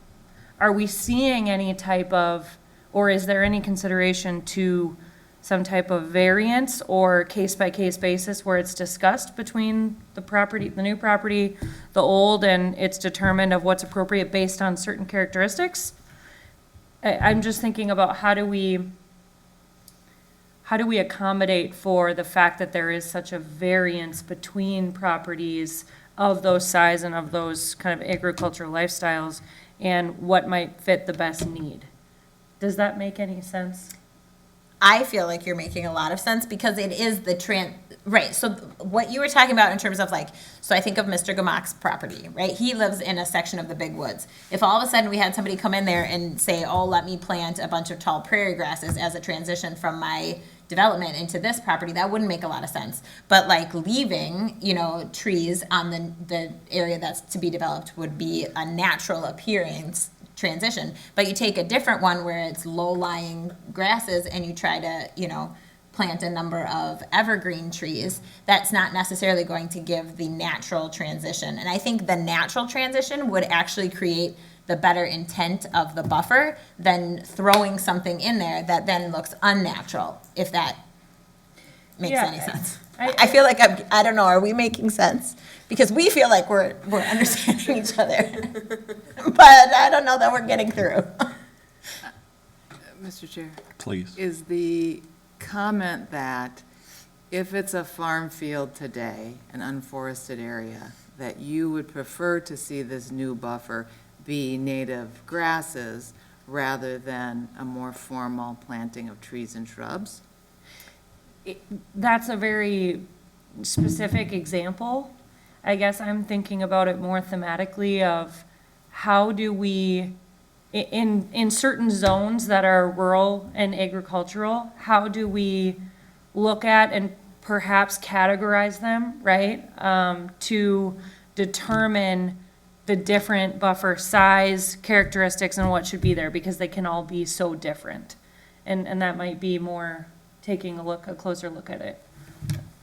Are we seeing any type of, or is there any consideration to some type of variance or case-by-case basis where it's discussed between the property, the new property, the old, and it's determined of what's appropriate based on certain characteristics? I'm just thinking about how do we accommodate for the fact that there is such a variance between properties of those size and of those kind of agricultural lifestyles, and what might fit the best need? Does that make any sense? I feel like you're making a lot of sense because it is right. So what you were talking about in terms of like, so I think of Mr. Gamak's property, right? He lives in a section of the big woods. If all of a sudden we had somebody come in there and say, oh, let me plant a bunch of tall prairie grasses as a transition from my development into this property, that wouldn't make a lot of sense. But like leaving, trees on the area that's to be developed would be a natural appearance transition. But you take a different one where it's low-lying grasses and you try to, plant a number of evergreen trees, that's not necessarily going to give the natural transition. And I think the natural transition would actually create the better intent of the buffer than throwing something in there that then looks unnatural, if that makes Yeah, any sense. I feel like I don't know, are we making sense? Because we feel like we're understanding each other. But I don't know that we're getting through. Mr. Chair, Please. is the comment that if it's a farm field today, an unforested area, that you would prefer to see this new buffer be native grasses rather than a more formal planting of trees and shrubs? That's a very specific example. I guess I'm thinking about it more thematically of how do we, in certain zones that are rural and agricultural, how do we look at and perhaps categorize them, right? To determine the different buffer size, characteristics, and what should be there, because they can all be so different. And that might be more taking a closer look at it.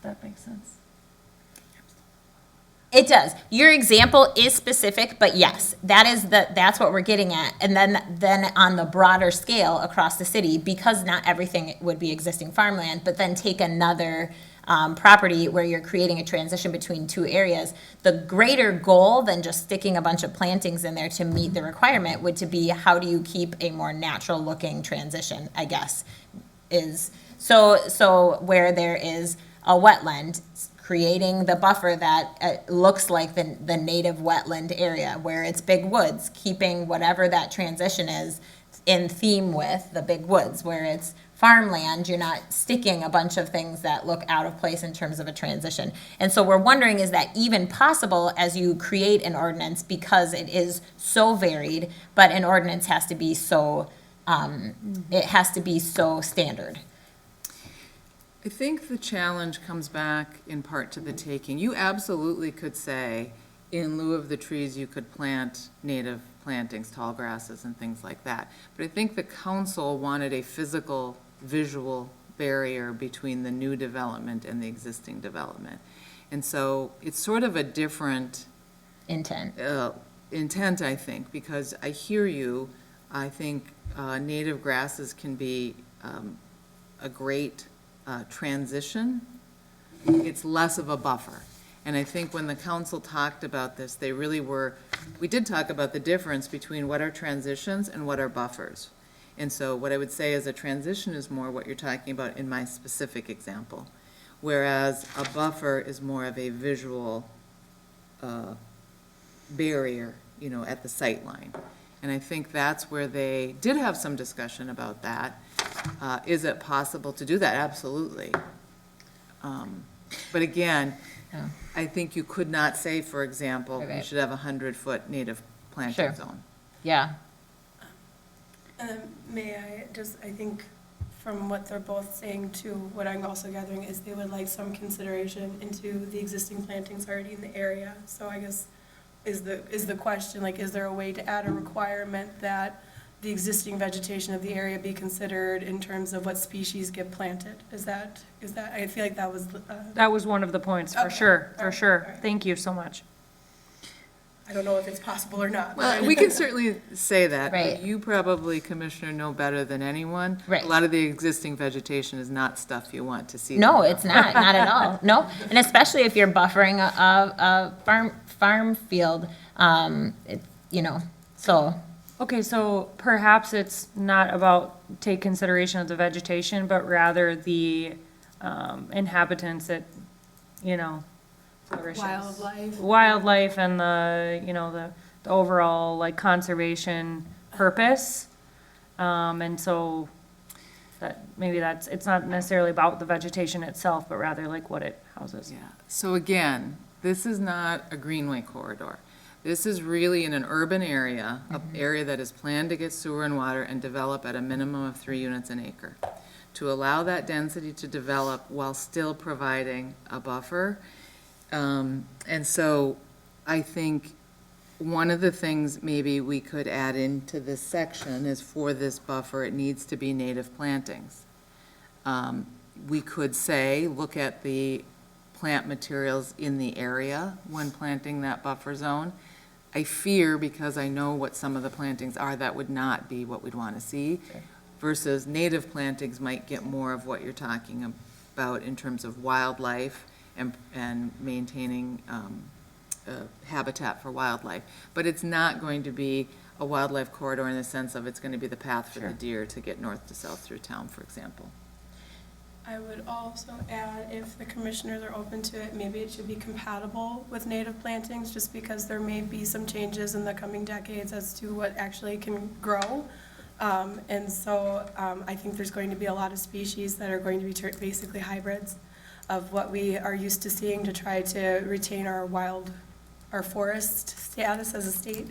That makes sense. It does. Your example is specific, but yes, that's what we're getting at. And then on the broader scale across the city, because not everything would be existing farmland, but then take another property where you're creating a transition between two areas. The greater goal than just sticking a bunch of plantings in there to meet the requirement would to be how do you keep a more natural looking transition, I guess, is so where there is a wetland, creating the buffer that looks like the native wetland area where it's big woods, keeping whatever that transition is in theme with the big woods. Where it's farmland, you're not sticking a bunch of things that look out of place in terms of a transition. And so we're wondering, is that even possible as you create an ordinance, because it is so varied, but an ordinance has to be so, it has to be so standard. I think the challenge comes back in part to the taking. You absolutely could say, in lieu of the trees, you could plant native plantings, tall grasses and things like that. But I think the council wanted a physical, visual barrier between the new development and the existing development. And so it's sort of a different Intent. intent, I think, because I hear you. I think native grasses can be a great transition. It's less of a buffer. And I think when the council talked about this, we did talk about the difference between what are transitions and what are buffers. And so what I would say is a transition is more what you're talking about in my specific example, whereas a buffer is more of a visual barrier, at the sight line. And I think that's where they did have some discussion about that. Is it possible to do that? Absolutely. But again, Yeah. I think you could not say, for example, you Right. should have a 100-foot native planting Sure. zone. Yeah. And then may I think from what they're both saying too, what I'm also gathering is they would like some consideration into the existing plantings already in the area. So I guess is the question, like, is there a way to add a requirement that the existing vegetation of the area be considered in terms of what species get planted? Is that, I feel like that was, That was one of the points, for Okay. sure, All for right. sure. All right. Thank you so much. I don't know if it's possible or not. Well, we can certainly say that, Right. but you probably, Commissioner, know better tthan anyone. Right. A lot of the existing vegetation is not stuff you want to see. No, it's not at all. No, and especially if you're buffering a farm field, so Okay, so perhaps it's not about take consideration of the vegetation, but rather the inhabitants that, you know, flourishes. Wildlife and the, you know, the overall like conservation purpose. And so that, maybe that's, it's not necessarily about the vegetation itself, but rather like what it houses. Yeah, so again, this is not a greenway corridor. This is really in an urban area, an area that is planned to get sewer and water and develop at a minimum of 3 units an acre. To allow that density to develop while still providing a buffer. And so I think one of the things maybe we could add into this section is for this buffer, it needs to be native plantings. We could say, look at the plant materials in the area when planting that buffer zone. I fear, because I know what some of the plantings are, that would not be what we'd want to see. Versus native plantings might get more of what you're talking about in terms of wildlife and maintaining habitat for wildlife. But it's not going to be a wildlife corridor in the sense of it's going to be the path for the deer to get north to south through town, for example. I would also add, if the commissioners are open to it, maybe it should be compatible with native plantings, just because there may be some changes in the coming decades as to what actually can grow. And so I think there's going to be a lot of species that are going to be basically hybrids of what we are used to seeing to try to retain our forest status as a state.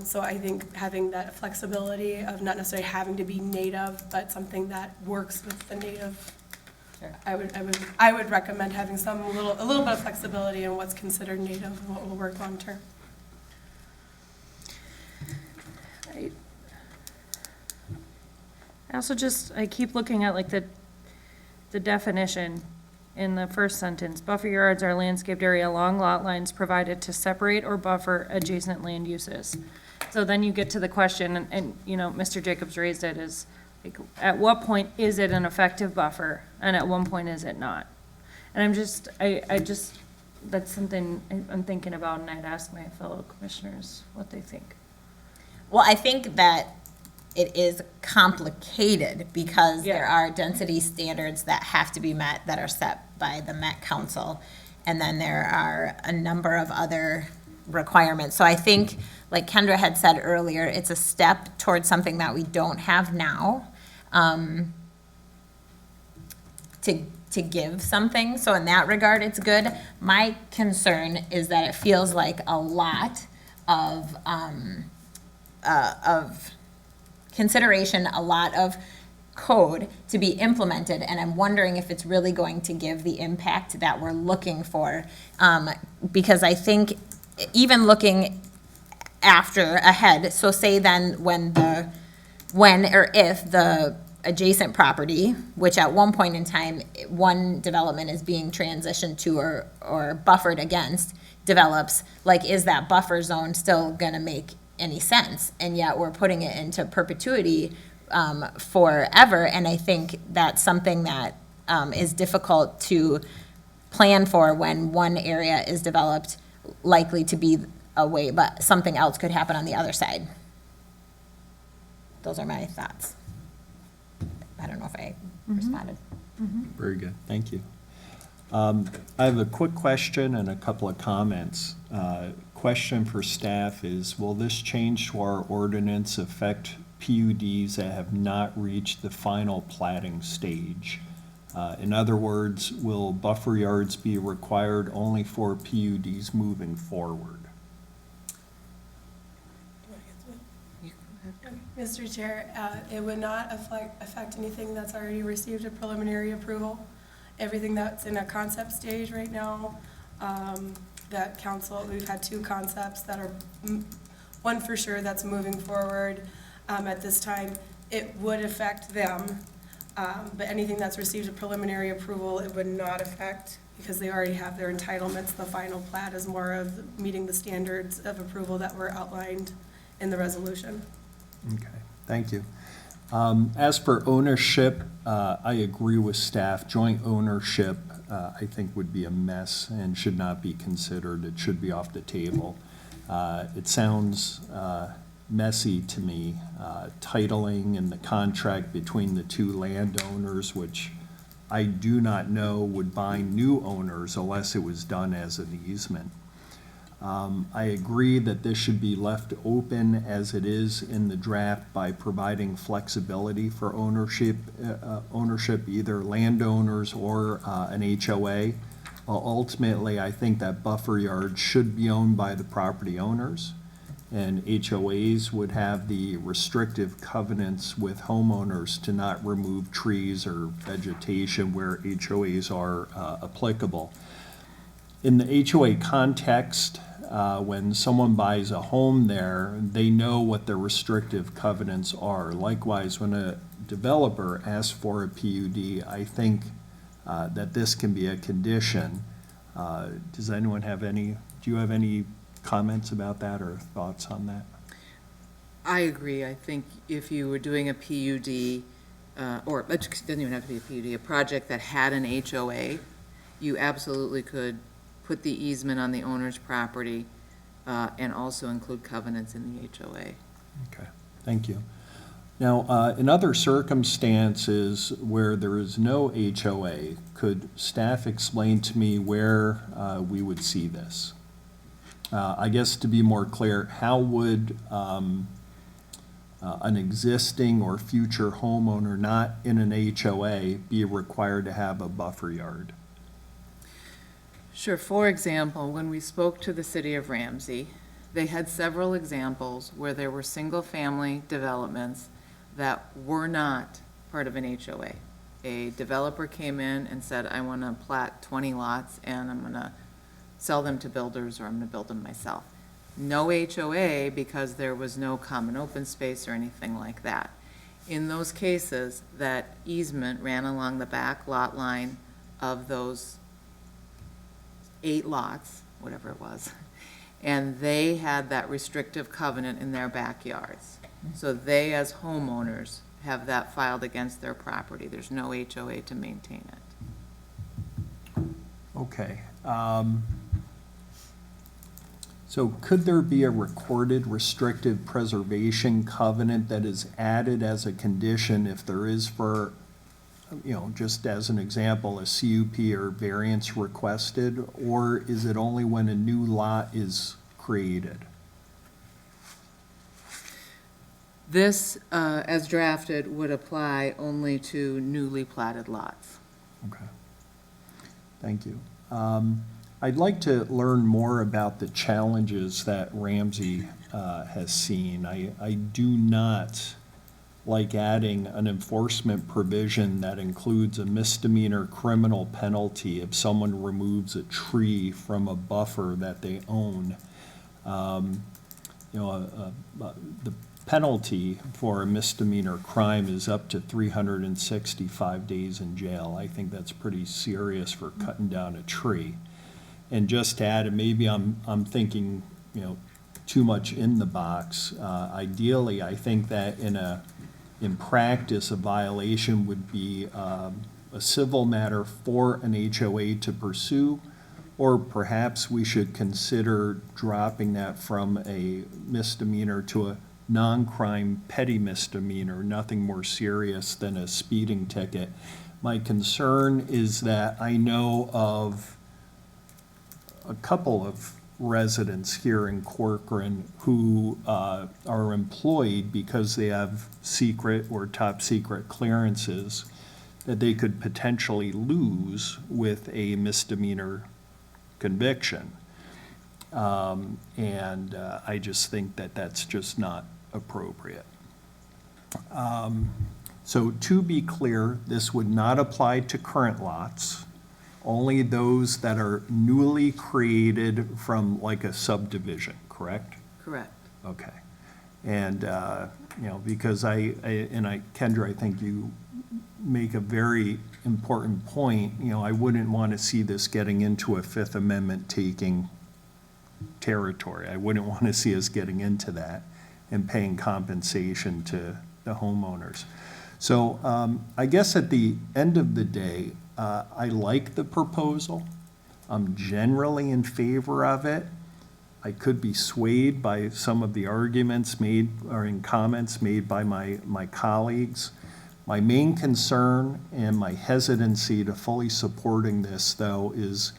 So I think having that flexibility of not necessarily having to be native, but something that works with the native. Sure. I would recommend having a little bit of flexibility in what's considered native and what will work long term. I also I keep looking at like the definition in the first sentence. Buffer yards are landscaped area along lot lines provided to separate or buffer adjacent land uses. So then you get to the question, and you know, Mr. Jacobs raised it, is like, at what point is it an effective buffer, and at one point is it not? And I just, that's something I'm thinking about, and I'd ask my fellow commissioners what they think. Well, I think that it is complicated because there are density standards that have to be met that are set by the Met Council. And then there are a number of other requirements. So I think, like Kendra had said earlier, it's a step towards something that we don't have now, to give something. So in that regard, it's good. My concern is that it feels like a lot of consideration, a lot of code to be implemented, and I'm wondering if it's really going to give the impact that we're looking for. Because I think even looking ahead, so say then when or if the adjacent property, which at one point in time, one development is being transitioned to or buffered against, develops, like, is that buffer zone still gonna make any sense? And yet we're putting it into perpetuity forever, and I think that's something that is difficult to plan for when one area is developed, likely to be a way, but something else could happen on the other side. Those are my thoughts. I don't know if I responded. Very good, thank you. I have a quick question and a couple of comments. Question for staff is, will this change to our ordinance affect PUDs that have not reached the final plating stage? In other words, will buffer yards be required only for PUDs moving forward? Mr. Chair, it would not affect anything that's already received a preliminary approval. Everything that's in a concept stage right now, that council, we've had 2 concepts that are, one for sure that's moving forward at this time. It would affect them, but anything that's received a preliminary approval, it would not affect, because they already have their entitlements. The final plat is more of meeting the standards of approval that were outlined in the resolution. Okay, thank you. As for ownership, I agree with staff. Joint ownership, I think, would be a mess and should not be considered. It should be off the table. It sounds messy to me. Titling and the contract between the two landowners, which I do not know would bind new owners unless it was done as an easement. I agree that this should be left open as it is in the draft by providing flexibility for ownership, either landowners or an HOA. Ultimately, I think that buffer yard should be owned by the property owners, and HOAs would have the restrictive covenants with homeowners to not remove trees or vegetation where HOAs are applicable. In the HOA context, when someone buys a home there, they know what the restrictive covenants are. Likewise, when a developer asks for a PUD, I think that this can be a condition. Does anyone have do you have any comments about that or thoughts on that? I agree. I think if you were doing a PUD, or it doesn't even have to be a PUD, a project that had an HOA, you absolutely could put the easement on the owner's property and also include covenants in the HOA. Okay, thank you. Now, in other circumstances where there is no HOA, could staff explain to me where we would see this? I guess to be more clear, how would an existing or future homeowner not in an HOA be required to have a buffer yard? Sure. For example, when we spoke to the city of Ramsey, they had several examples where there were single-family developments that were not part of an HOA. A developer came in and said, I want to plat 20 lots and I'm going to sell them to builders or I'm going to build them myself. No HOA because there was no common open space or anything like that. In those cases, that easement ran along the back lot line of those 8 lots, whatever it was, and they had that restrictive covenant in their backyards. So they, as homeowners, have that filed against their property. There's no HOA to maintain it. Okay. So could there be a recorded restrictive preservation covenant that is added as a condition if there is, for, just as an example, a CUP or variance requested, or is it only when a new lot is created? This, as drafted, would apply only to newly platted lots. Okay. Thank you. I'd like to learn more about the challenges that Ramsey has seen. I do not like adding an enforcement provision that includes a misdemeanor criminal penalty if someone removes a tree from a buffer that they own. The penalty for a misdemeanor crime is up to 365 days in jail. I think that's pretty serious for cutting down a tree. And just to add, and maybe I'm thinking, too much in the box. Ideally, I think that in practice, a violation would be a civil matter for an HOA to pursue, or perhaps we should consider dropping that from a misdemeanor to a non-crime petty misdemeanor, nothing more serious than a speeding ticket. My concern is that I know of a couple of residents here in Corcoran who are employed because they have secret or top secret clearances that they could potentially lose with a misdemeanor conviction. And I just think that that's just not appropriate. So to be clear, this would not apply to current lots, only those that are newly created from like a subdivision, correct? Correct. Okay. And, because Kendra, I think you make a very important point. I wouldn't want to see this getting into a Fifth Amendment taking territory. I wouldn't want to see us getting into that and paying compensation to the homeowners. So I guess at the end of the day, I like the proposal. I'm generally in favor of it. I could be swayed by some of the arguments made or in comments made by my colleagues. My main concern and my hesitancy to fully supporting this, though, is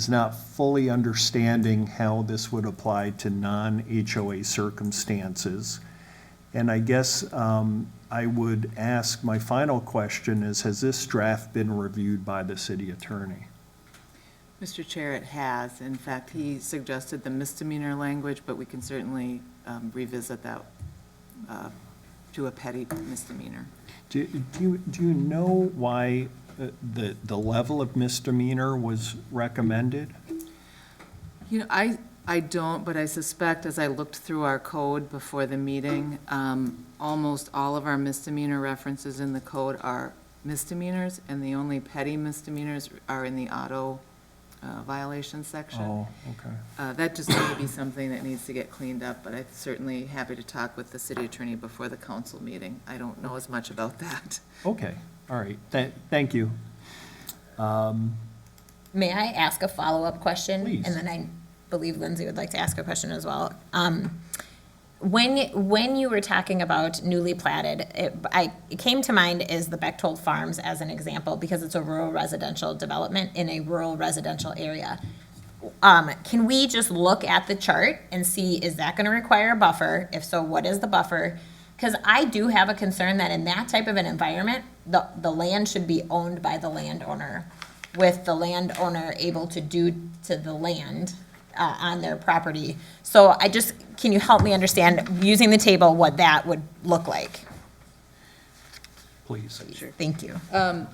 not fully understanding how this would apply to non-HOA circumstances. And I guess I would ask, my final question is, has this draft been reviewed by the city attorney? Mr. Chair, it has. In fact, he suggested the misdemeanor language, but we can certainly revisit that to a petty misdemeanor. Do you know why the level of misdemeanor was recommended? You know, I don't, but I suspect as I looked through our code before the meeting, almost all of our misdemeanor references in the code are misdemeanors, and the only petty misdemeanors are in the auto violation section. Oh, okay. That just may be something that needs to get cleaned up, but I'm certainly happy to talk with the city attorney before the council meeting. I don't know as much about that. Okay, all right, thank you. May I ask a follow-up question? Please. And then I believe Lindsay would like to ask a question as well. When you were talking about newly platted, it came to mind is the Bechtold Farms as an example, because it's a rural residential development in a rural residential area. Can we just look at the chart and see, is that gonna require a buffer? If so, what is the buffer? Because I do have a concern that in that type of an environment, the land should be owned by the landowner, with the landowner able to do to the land on their property. So can you help me understand, using the table, what that would look like? Please. Thank you.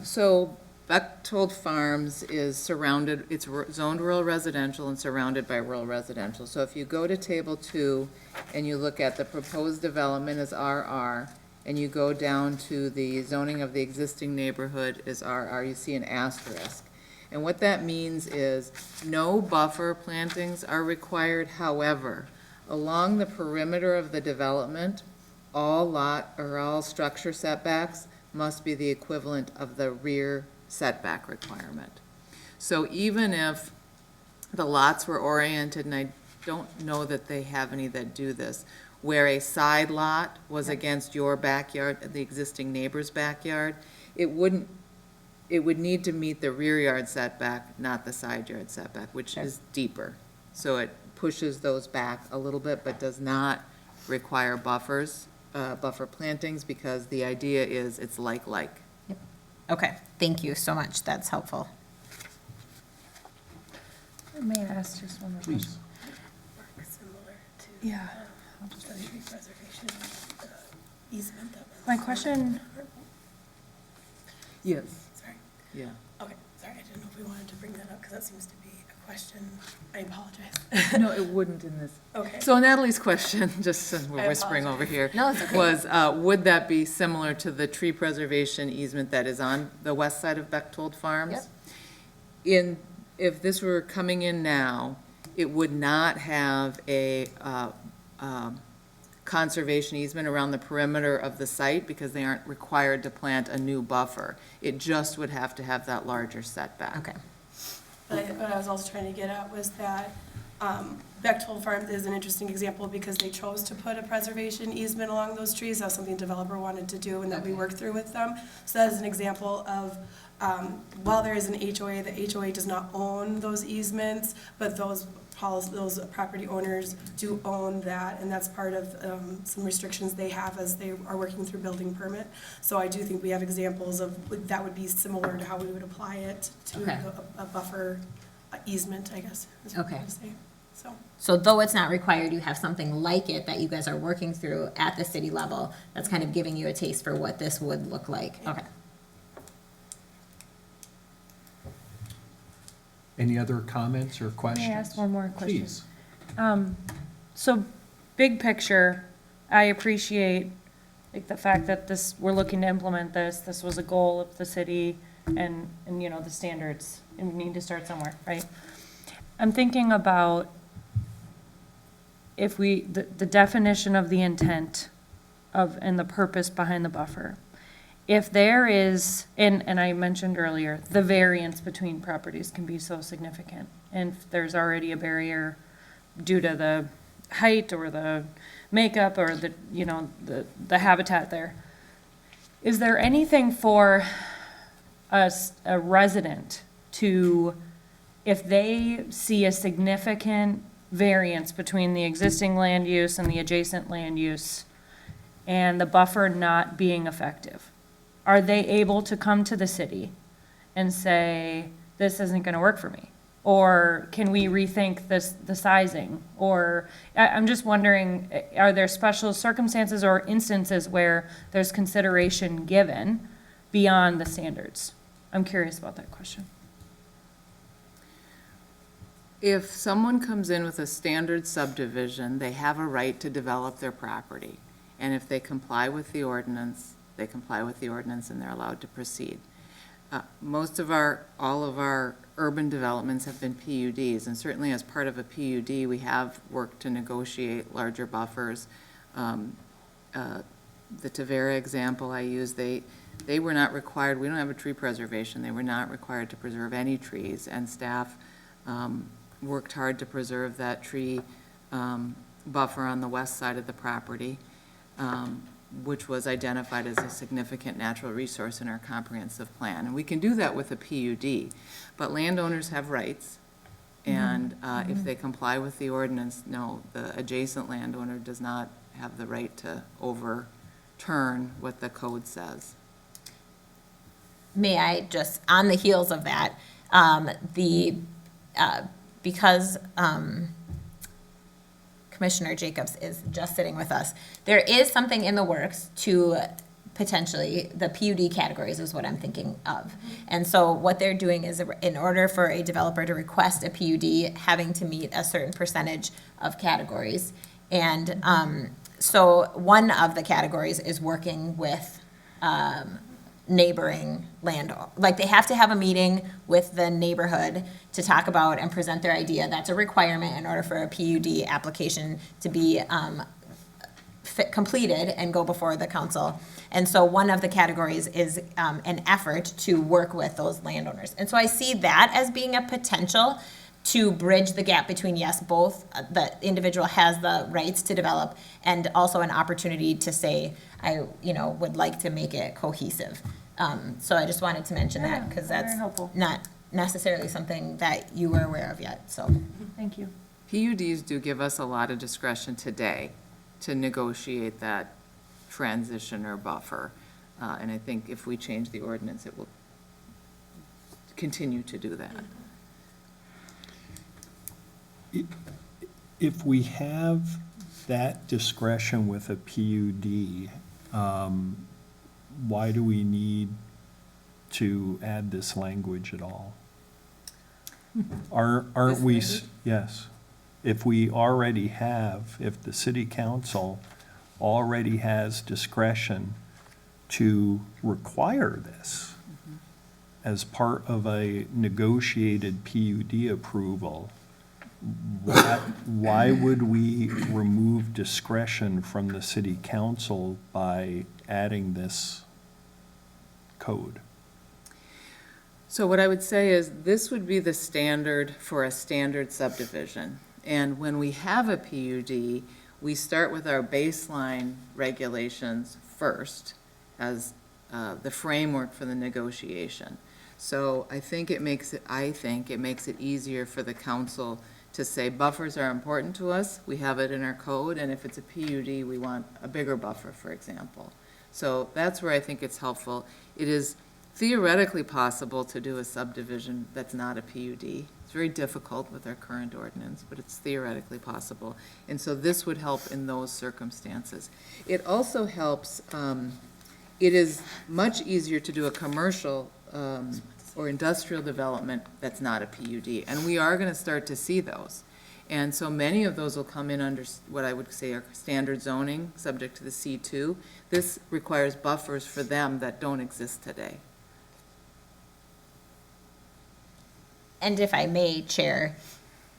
So Bechtold Farms is surrounded, it's zoned rural residential and surrounded by rural residential. So if you go to table 2 and you look at the proposed development as RR, and you go down to the zoning of the existing neighborhood as RR, you see an asterisk. And what that means is no buffer plantings are required. However, along the perimeter of the development, all structure setbacks must be the equivalent of the rear setback requirement. So even if the lots were oriented, and I don't know that they have any that do this, where a side lot was against your backyard, the existing neighbor's backyard, it would need to meet the rear yard setback, not the side yard setback, which is deeper. So it pushes those back a little bit, but does not require buffers, buffer plantings, because the idea is it's like. Okay, thank you so much. That's helpful. May I ask just one more question? Please. Similar to. Yeah. The tree preservation easement that was. My question, Yes, Sorry. yeah. Okay, sorry, I didn't know if we wanted to bring that up, because that seems to be a question. I apologize. No, it wouldn't in this. Okay. So Natalie's question, just since I we're whispering over here, No, it's okay. was, would that be similar to the tree preservation easement that is on the west side of Bechtold Farms? Yep. If this were coming in now, it would not have a conservation easement around the perimeter of the site, because they aren't required to plant a new buffer. It just would have to have that larger setback. Okay. What I was also trying to get at was that Bechtold Farms is an interesting example, because they chose to put a preservation easement along those trees. That was something the developer wanted to do and that we worked through with them. So that is an example of, while there is an HOA, the HOA does not own those easements, but those property owners do own that, and that's part of some restrictions they have as they are working through building permit. So I do think we have examples of, that would be similar to how we would apply it to Okay. a buffer easement, I guess, is what I Okay. would say. So, So though it's not required, you have something like it that you guys are working through at the city level, that's kind of giving you a taste for what this would look like. Okay. Any other comments or questions? may I ask one more question? Please. So, big picture, I appreciate, like, the fact that we're looking to implement this was a goal of the city, and, you know, the standards, and we need to start somewhere, right? I'm thinking about if the definition of the intent and the purpose behind the buffer. If there is, and I mentioned earlier, the variance between properties can be so significant, and if there's already a barrier due to the height or the makeup or the, the habitat there. Is there anything for a resident to, if they see a significant variance between the existing land use and the adjacent land use and the buffer not being effective, are they able to come to the city and say, this isn't gonna work for me? Or can we rethink the sizing? Or, I'm just wondering, are there special circumstances or instances where there's consideration given beyond the standards? I'm curious about that question. If someone comes in with a standard subdivision, they have a right to develop their property. And if they comply with the ordinance, they comply with the ordinance and they're allowed to proceed. All of our urban developments have been PUDs, and certainly as part of a PUD, we have worked to negotiate larger buffers. The Tavera example I used, they were not required, we don't have a tree preservation, they were not required to preserve any trees, and staff worked hard to preserve that tree buffer on the west side of the property, which was identified as a significant natural resource in our comprehensive plan. And we can do that with a PUD, but landowners have rights, and if they comply with the ordinance, no, the adjacent landowner does not have the right to overturn what the code says. May I just, on the heels of that, because Commissioner Jacobs is just sitting with us, there is something in the works to potentially, the PUD categories is what I'm thinking of. And so what they're doing is, in order for a developer to request a PUD, having to meet a certain percentage of categories. And so one of the categories is working with neighboring land, like they have to have a meeting with the neighborhood to talk about and present their idea. That's a requirement in order for a PUD application to be completed and go before the council. And so one of the categories is an effort to work with those landowners. And so I see that as being a potential to bridge the gap between, yes, both the individual has the rights to develop and also an opportunity to say, I would like to make it cohesive. So I just wanted to mention that because that's very helpful. not necessarily something that you were aware of yet, so. Thank you. PUDs do give us a lot of discretion today to negotiate that transition or buffer. And I think if we change the ordinance, it will continue to do that. If we have that discretion with a PUD, why do we need to add this language at all? Aren't we, yes. If we already have, if the city council already has discretion to require this as part of a negotiated PUD approval, why would we remove discretion from the city council by adding this code? So what I would say is this would be the standard for a standard subdivision. And when we have a PUD, we start with our baseline regulations first as the framework for the negotiation. So I think it makes it easier for the council to say buffers are important to us, we have it in our code, and if it's a PUD, we want a bigger buffer, for example. So that's where I think it's helpful. It is theoretically possible to do a subdivision that's not a PUD. It's very difficult with our current ordinance, but it's theoretically possible. And so this would help in those circumstances. It also helps, it is much easier to do a commercial or industrial development that's not a PUD. And we are going to start to see those. And so many of those will come in under what I would say are standard zoning, subject to the C2. This requires buffers for them that don't exist today. And if I may, Chair,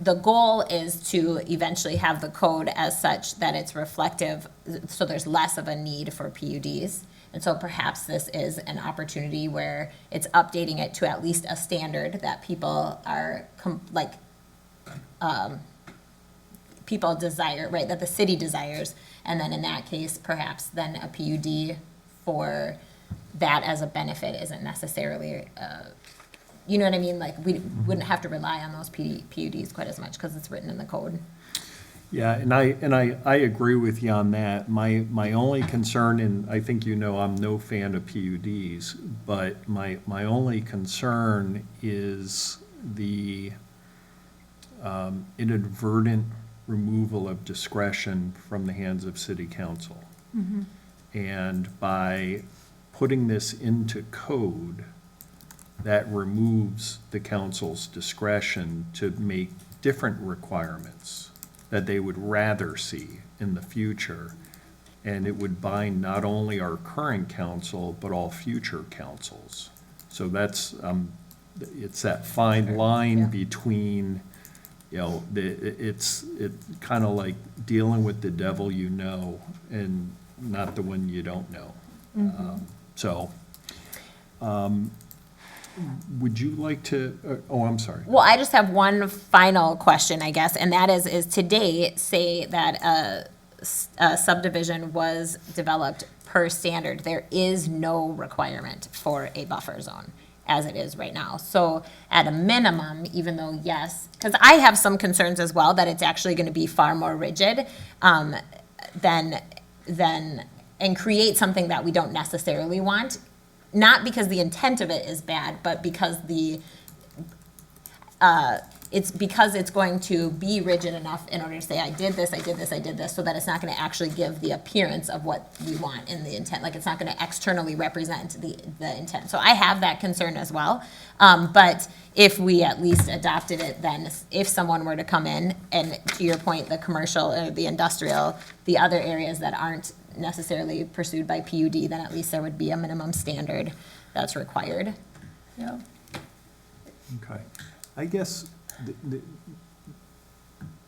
the goal is to eventually have the code as such that it's reflective, so there's less of a need for PUDs. And so perhaps this is an opportunity where it's updating it to at least a standard that people are, people desire, right, that the city desires. And then in that case, perhaps then a PUD for that as a benefit isn't necessarily, you know what I mean? Like, we wouldn't have to rely on those PUDs quite as much because it's written in the code. Yeah, and I agree with you on that. My only concern, and I think you know I'm no fan of PUDs, but my only concern is the inadvertent removal of discretion from the hands of city council. And by putting this into code, that removes the council's discretion to make different requirements that they would rather see in the future. And it would bind not only our current council, but all future councils. So that's, it's that fine line between, you know, it's kind of like dealing with the devil you know and not the one you don't know. Would you like to, oh, I'm sorry. Well, I just have one final question, I guess, and that is today, say that a subdivision was developed per standard, there is no requirement for a buffer zone as it is right now. So at a minimum, even though, yes, because I have some concerns as well that it's actually going to be far more rigid than and create something that we don't necessarily want. Not because the intent of it is bad, but because it's going to be rigid enough in order to say, I did this, so that it's not going to actually give the appearance of what we want in the intent. Like, it's not going to externally represent the intent. So I have that concern as well. But if we at least adopted it, then if someone were to come in, and to your point, the commercial or the industrial, the other areas that aren't necessarily pursued by PUD, then at least there would be a minimum standard that's required. Yeah. Okay. I guess,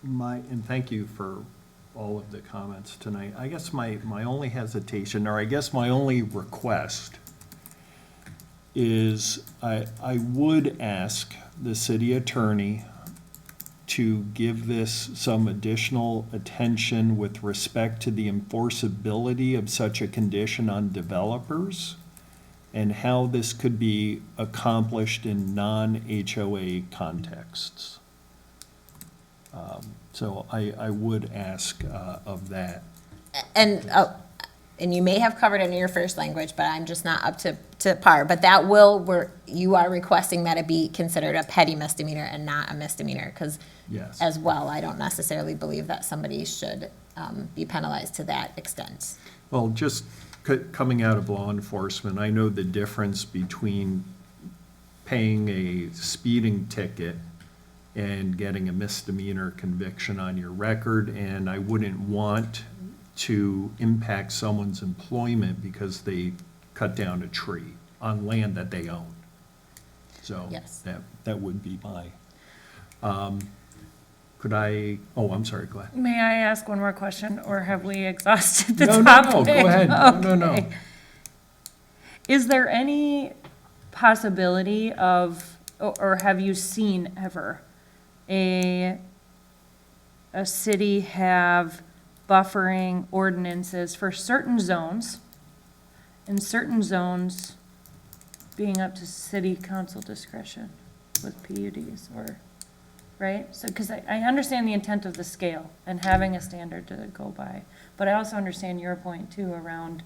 and thank you for all of the comments tonight. I guess my only hesitation, or I guess my only request is I would ask the city attorney to give this some additional attention with respect to the enforceability of such a condition on developers and how this could be accomplished in non-HOA contexts. So I would ask of that. And you may have covered it in your first language, but I'm just not up to par. But you are requesting that it be considered a petty misdemeanor and not a misdemeanor, because Yes. as well, I don't necessarily believe that somebody should be penalized to that extent. Well, just coming out of law enforcement, I know the difference between paying a speeding ticket and getting a misdemeanor conviction on your record, and I wouldn't want to impact someone's employment because they cut down a tree on land that they own. So Yes. that would be my, I'm sorry, go ahead. May I ask one more question, or have we exhausted the No, topic? go ahead. No. Okay. Is there any possibility of, or have you seen ever, a city have buffering ordinances for certain zones, and certain zones being up to city council discretion with PUDs, or, right? So, because I understand the intent of the scale and having a standard to go by, but I also understand your point too around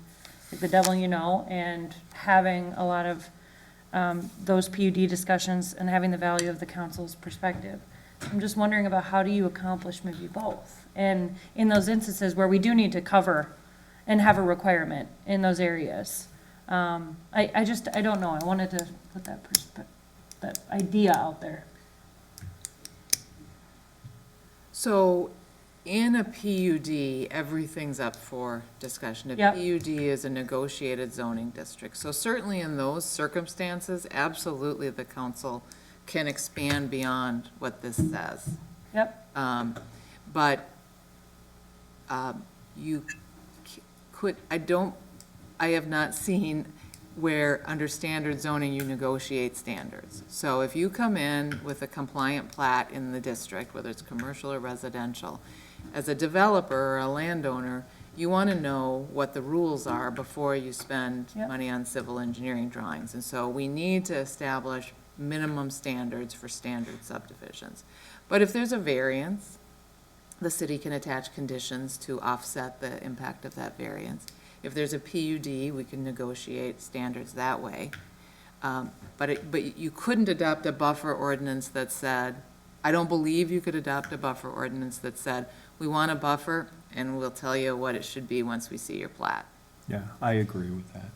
like the devil you know, and having a lot of those PUD discussions and having the value of the council's perspective. I'm just wondering about how do you accomplish maybe both? And in those instances where we do need to cover and have a requirement in those areas. I don't know. I wanted to put that idea out there. So in a PUD, everything's up for discussion. A Yep. PUD is a negotiated zoning district. So certainly in those circumstances, absolutely the council can expand beyond what this says. Yep. But you could, I have not seen where under standard zoning you negotiate standards. So if you come in with a compliant plat in the district, whether it's commercial or residential, as a developer or a landowner, you want to know what the rules are before you spend Yep. money on civil engineering drawings. And so we need to establish minimum standards for standard subdivisions. But if there's a variance, the city can attach conditions to offset the impact of that variance. If there's a PUD, we can negotiate standards that way. But you couldn't adopt a buffer ordinance that said, I don't believe you could adopt a buffer ordinance that said, we want a buffer, and we'll tell you what it should be once we see your plat. Yeah, I agree with that.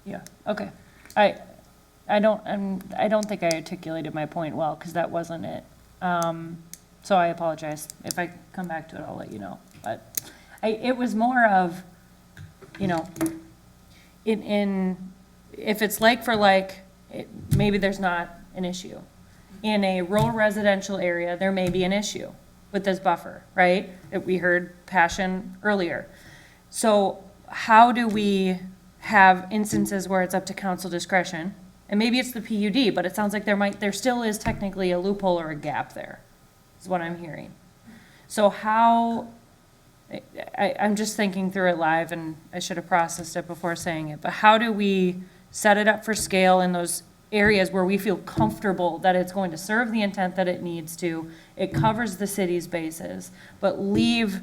Yeah, okay. I don't think I articulated my point well, because that wasn't it. So I apologize. If I come back to it, I'll let you know. But it was more of, you know, if it's like for like, maybe there's not an issue. In a rural residential area, there may be an issue with this buffer, right? We heard passion earlier. So how do we have instances where it's up to council discretion? And maybe it's the PUD, but it sounds like there still is technically a loophole or a gap there, is what I'm hearing. So how, I'm just thinking through it live, and I should have processed it before saying it, but how do we set it up for scale in those areas where we feel comfortable that it's going to serve the intent that it needs to, it covers the city's bases, but leave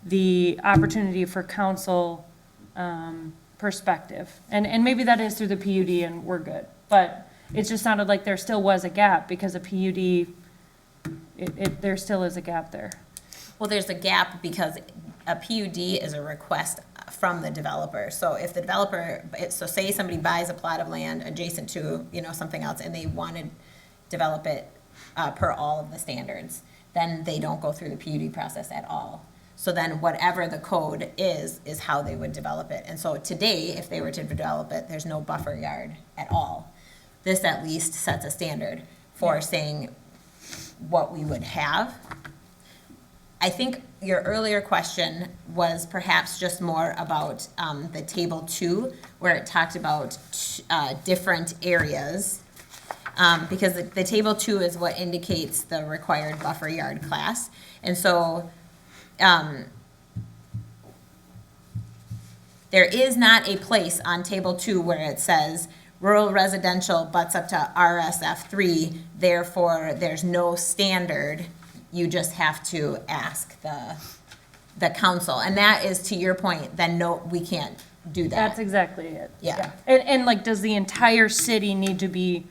the opportunity for council perspective? And maybe that is through the PUD and we're good, but it just sounded like there still was a gap because a PUD, there still is a gap there. Well, there's a gap because a PUD is a request from the developer. So if the developer, so say somebody buys a plot of land adjacent to, you know, something else, and they want to develop it per all of the standards, then they don't go through the PUD process at all. So then whatever the code is how they would develop it. And so today, if they were to develop it, there's no buffer yard at all. This at least sets a standard for saying what we would have. I think your earlier question was perhaps just more about the table 2, where it talked about different areas. Because the table 2 is what indicates the required buffer yard class. And so there is not a place on table 2 where it says rural residential butts up to RSF 3, therefore there's no standard. You just have to ask the council. And that is, to your point, then no, we can't do that. That's exactly it. Yeah. And like, does the entire city need to be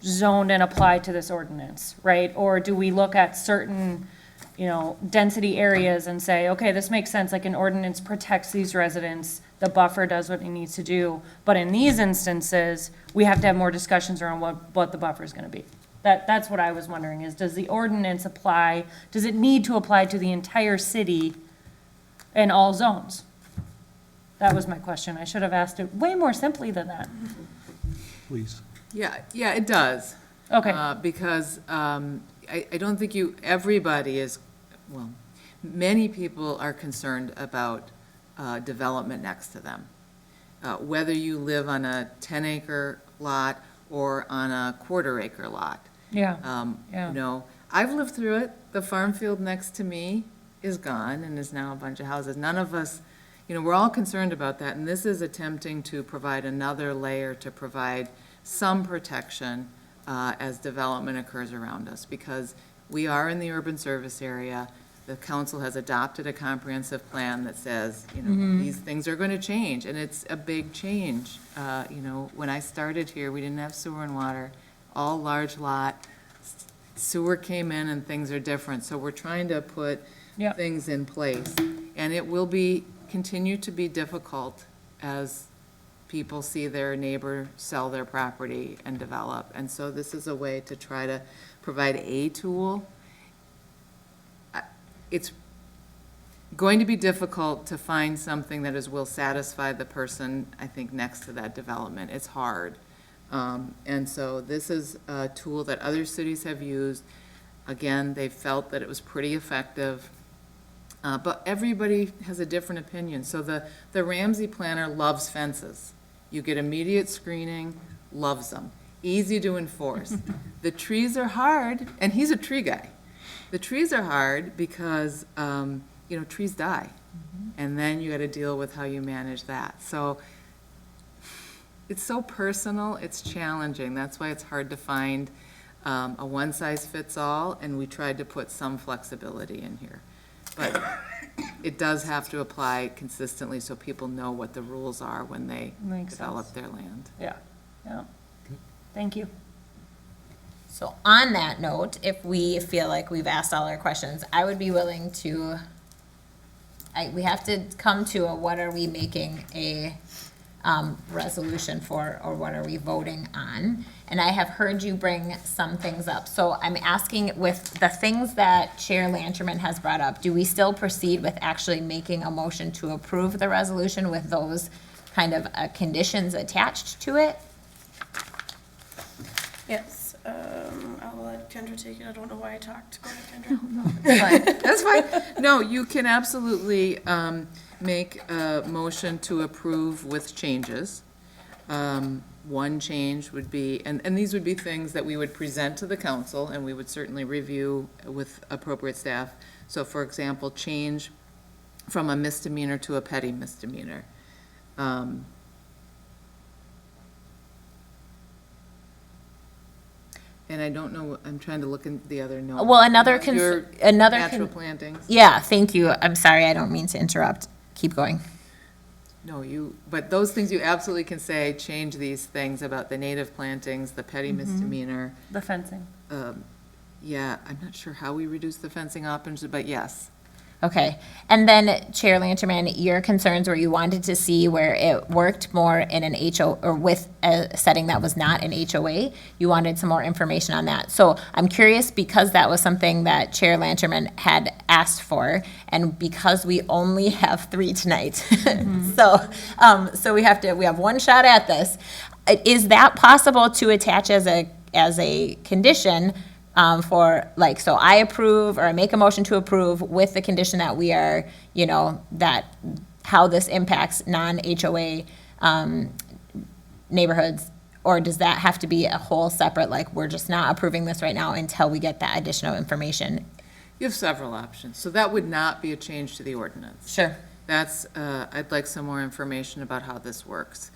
zoned and applied to this ordinance, right? Or do we look at certain, you know, density areas and say, okay, this makes sense, like an ordinance protects these residents, the buffer does what it needs to do, but in these instances, we have to have more discussions around what the buffer is gonna be. That's what I was wondering, is does the ordinance apply, does it need to apply to the entire city in all zones? That was my question. I should have asked it way more simply than that. Please. Yeah, it does. Okay. Because I don't think everybody is, well, many people are concerned about development next to them. Whether you live on a 10-acre lot or on a quarter-acre lot. Yeah. You know, I've lived through it. The farm field next to me is gone and is now a bunch of houses. None of us, you know, we're all concerned about that, and this is attempting to provide another layer to provide some protection as development occurs around us, because we are in the urban service area. The council has adopted a comprehensive plan that says, you know, these things are going to change, and it's a big change. You know, when I started here, we didn't have sewer and water, all large lot. Sewer came in and things are different, so we're trying to put Yep. things in place. And it will continue to be difficult as people see their neighbor sell their property and develop. And so this is a way to try to provide a tool. It's going to be difficult to find something that will satisfy the person, I think, next to that development. It's hard. And so this is a tool that other cities have used. Again, they felt that it was pretty effective. But everybody has a different opinion. So the Ramsey planner loves fences. You get immediate screening, loves them. Easy to enforce. The trees are hard, and he's a tree guy. The trees are hard because, trees die. And then you gotta deal with how you manage that. So it's so personal, it's challenging. That's why it's hard to find a one-size-fits-all, and we tried to put some flexibility in here. But it does have to apply consistently so people know what the rules are when they Makes develop sense. their land. Yeah, yeah. Thank you. So on that note, if we feel like we've asked all our questions, I would be willing to, we have to come to a what are we making a resolution for, or what are we voting on? And I have heard you bring some things up. So I'm asking, with the things that Chair Lanterman has brought up, do we still proceed with actually making a motion to approve the resolution with those kind of conditions attached to it? Yes, I'll let Kendra take it. I don't know why I talked. Go ahead, Kendra. That's fine. No, you can absolutely make a motion to approve with changes. One change would be, and these would be things that we would present to the council, and we would certainly review with appropriate staff. So for example, change from a misdemeanor to a petty misdemeanor. And I don't know, I'm trying to look in the other note. Well, another Your another natural plantings. yeah, thank you. I'm sorry, I don't mean to interrupt. Keep going. No, but those things you absolutely can say, change these things about the native plantings, the petty misdemeanor. The fencing. Yeah, I'm not sure how we reduce the fencing options, but yes. Okay, and then Chair Lanterman, your concerns were you wanted to see where it worked more in an HO, or with a setting that was not an HOA. You wanted some more information on that. So I'm curious, because that was something that Chair Lanterman had asked for, and because we only have 3 tonight, so we have one shot at this. Is that possible to attach as a condition? So I approve, or I make a motion to approve with the condition that we are, that how this impacts non-HOA neighborhoods? Or does that have to be a whole separate, we're just not approving this right now until we get that additional information? You have several options, so that would not be a change to the ordinance. Sure. That's, I'd like some more information about how this works.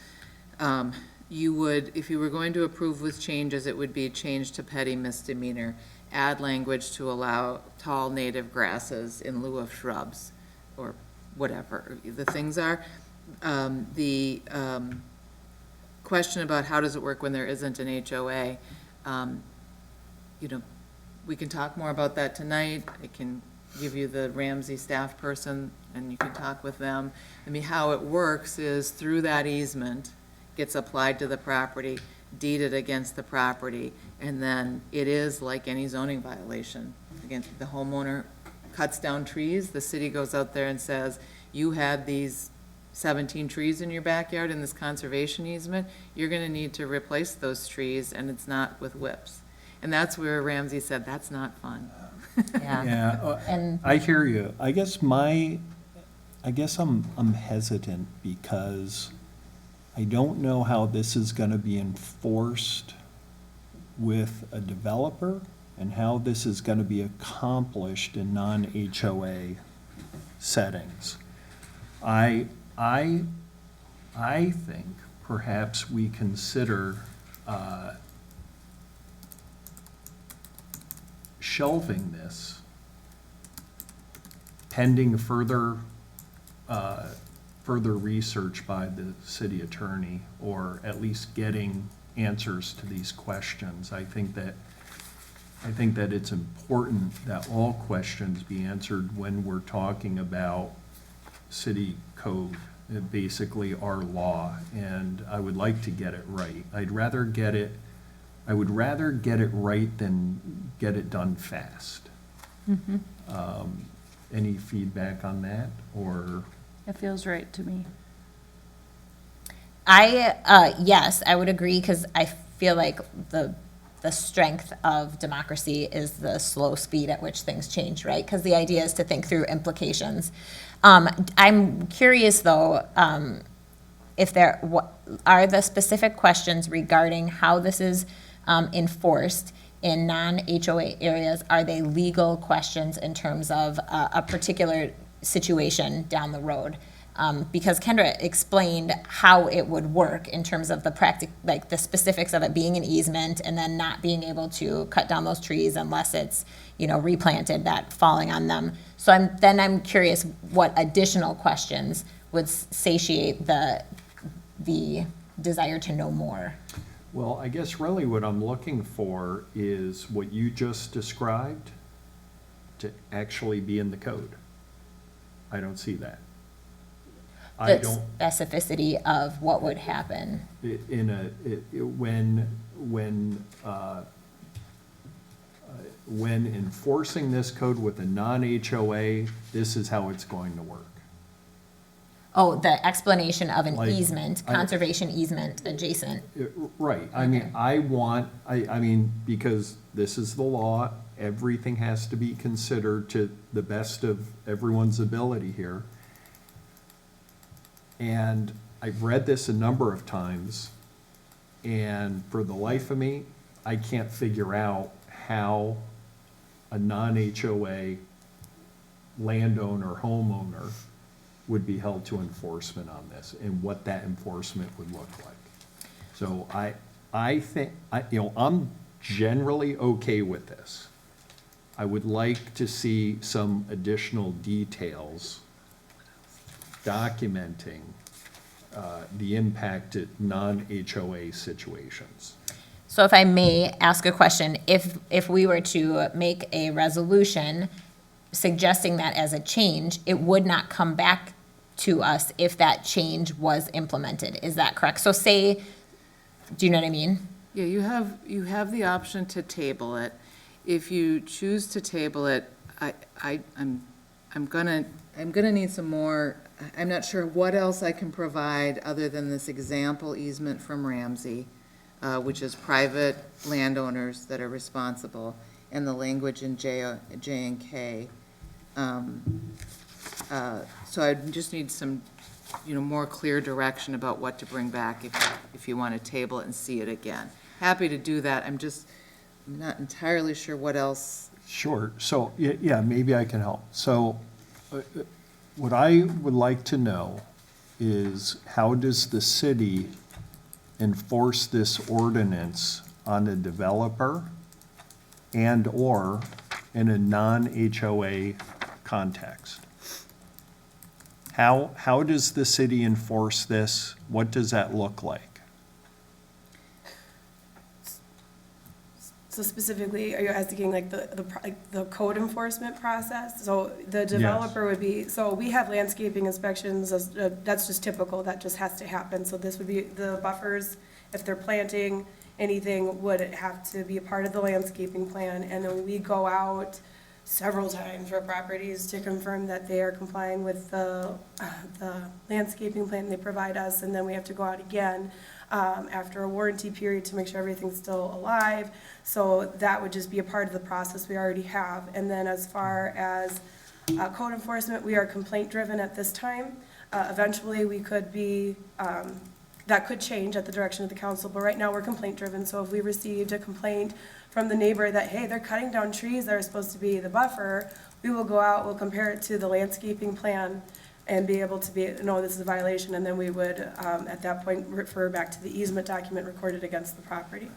You would, if you were going to approve with changes, it would be change to petty misdemeanor, add language to allow tall native grasses in lieu of shrubs, or whatever the things are. The question about how does it work when there isn't an HOA, we can talk more about that tonight. I can give you the Ramsey staff person, and you can talk with them. I mean, how it works is through that easement, gets applied to the property, deeded against the property, and then it is like any zoning violation. Again, the homeowner cuts down trees, the city goes out there and says, you had these 17 trees in your backyard in this conservation easement, you're gonna need to replace those trees, and it's not with whips. And that's where Ramsey said, that's not fun. Yeah, And I hear you. I guess I'm hesitant because I don't know how this is gonna be enforced with a developer and how this is gonna be accomplished in non-HOA settings. I think perhaps we consider shelving this pending further research by the city attorney, or at least getting answers to these questions. I think that it's important that all questions be answered when we're talking about city code, basically our law, and I would like to get it right. I would rather get it right than get it done fast. Any feedback on that, or? It feels right to me. yes, I would agree, because I feel like the strength of democracy is the slow speed at which things change, right? Because the idea is to think through implications. I'm curious, though, if what are the specific questions regarding how this is enforced? in non-HOA areas, are they legal questions in terms of a particular situation down the road? Because Kendra explained how it would work in terms of like the specifics of it being an easement and then not being able to cut down those trees unless it's, replanted, that falling on them. So I'm curious what additional questions would satiate the desire to know more. Well, I guess really what I'm looking for is what you just described to actually be in the code. I don't see that. I The don't, specificity of what would happen. When enforcing this code with a non-HOA, this is how it's going to work. Oh, the explanation of an Like, easement, conservation easement adjacent. Right, I mean, I mean, because this is the law, everything has to be considered to the best of everyone's ability here. And I've read this a number of times, and for the life of me, I can't figure out how a non-HOA landowner, homeowner would be held to enforcement on this, and what that enforcement would look like. So I think, I'm generally okay with this. I would like to see some additional details documenting the impact at non-HOA situations. So if I may ask a question, if we were to make a resolution suggesting that as a change, it would not come back to us if that change was implemented. Is that correct? So say, do you know what I mean? Yeah, you have the option to table it. If you choose to table it, I'm gonna need some more, I'm not sure what else I can provide other than this example easement from Ramsey, which is private landowners that are responsible, and the language in J and K. So I just need some, more clear direction about what to bring back if you want to table it and see it again. Happy to do that. I'm not entirely sure what else. Sure, so, yeah, maybe I can help. So, what I would like to know is how does the city enforce this ordinance on a developer and/or in a non-HOA context? How does the city enforce this? What does that look like? So specifically, are you asking like the code enforcement process? So the developer would be, so we have landscaping inspections, that's just typical, that just has to happen. So this would be the buffers, if they're planting anything, would have to be a part of the landscaping plan. And then we go out several times for properties to confirm that they are complying with the landscaping plan they provide us. And then we have to go out again after a warranty period to make sure everything's still alive. So that would just be a part of the process we already have. And then as far as code enforcement, we are complaint driven at this time. Eventually we could be, that could change at the direction of the council, but right now we're complaint driven. So if we received a complaint from the neighbor that, hey, they're cutting down trees that are supposed to be the buffer, we will go out, we'll compare it to the landscaping plan and be able to no, this is a violation, and then we would, at that point, refer back to the easement document recorded against the property.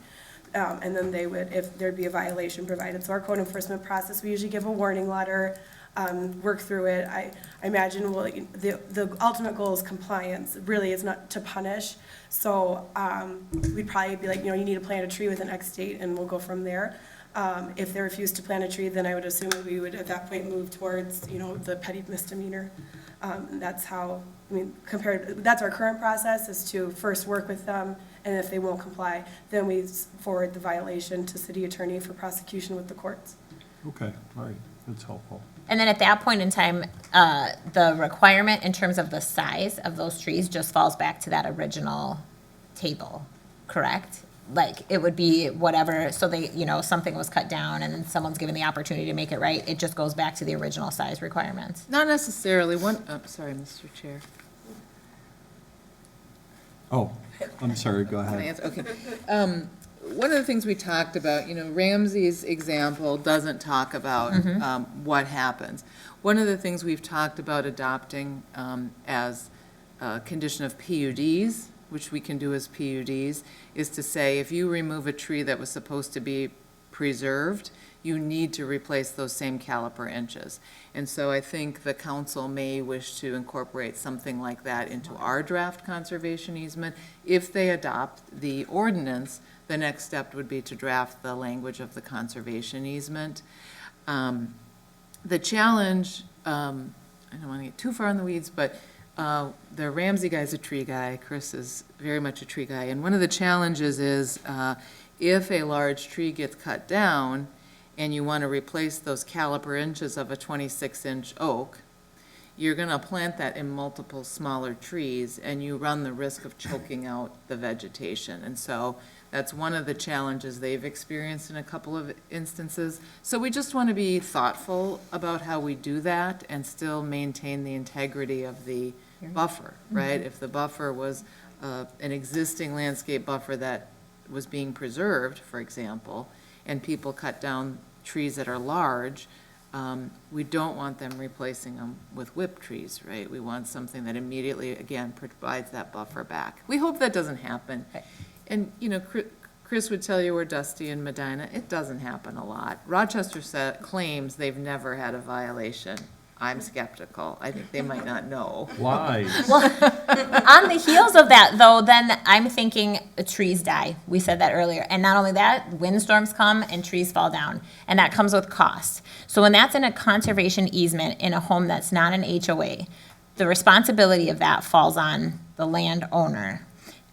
And then they would, if there'd be a violation provided. So our code enforcement process, we usually give a warning letter, work through it. I imagine the ultimate goal is compliance. Really, it's not to punish. So we'd probably be like, you need to plant a tree within X date, and we'll go from there. If they refuse to plant a tree, then I would assume that we would at that point move towards, the petty misdemeanor. That's how, that's our current process, is to first work with them, and if they won't comply, then we forward the violation to city attorney for prosecution with the courts. Okay, all right, that's helpful. And then at that point in time, the requirement in terms of the size of those trees just falls back to that original table, correct? Like, it would be whatever, so they, something was cut down and then someone's given the opportunity to make it right, it just goes back to the original size requirements. Not necessarily. Sorry, Mr. Chair. Oh, I'm sorry, go Can I ahead. answer? Okay. one of the things we talked about, Ramsey's example doesn't talk about what happens. One of the things we've talked about adopting as a condition of PUDs, which we can do as PUDs, is to say if you remove a tree that was supposed to be preserved, you need to replace those same caliper inches. And so I think the council may wish to incorporate something like that into our draft conservation easement. If they adopt the ordinance, the next step would be to draft the language of the conservation easement. The challenge, I don't want to get too far in the weeds, but the Ramsey guy's a tree guy, Chris is very much a tree guy, and one of the challenges is if a large tree gets cut down and you want to replace those caliper inches of a 26-inch oak, you're going to plant that in multiple smaller trees, and you run the risk of choking out the vegetation. And so that's one of the challenges they've experienced in a couple of instances. So we just want to be thoughtful about how we do that and still maintain the integrity of the buffer, right? If the buffer was an existing landscape buffer that was being preserved, for example, and people cut down trees that are large, we don't want them replacing them with whip trees, right? We want something that immediately, again, provides that buffer back. We hope that doesn't happen. Okay. And, Chris would tell you we're Dusty and Medina. It doesn't happen a lot. Rochester claims they've never had a violation. I'm skeptical. I think they might not know. Lies. On the heels of that, though, then I'm thinking trees die. We said that earlier. And not only that, windstorms come and trees fall down. And that comes with cost. So when that's in a conservation easement in a home that's not an HOA, the responsibility of that falls on the landowner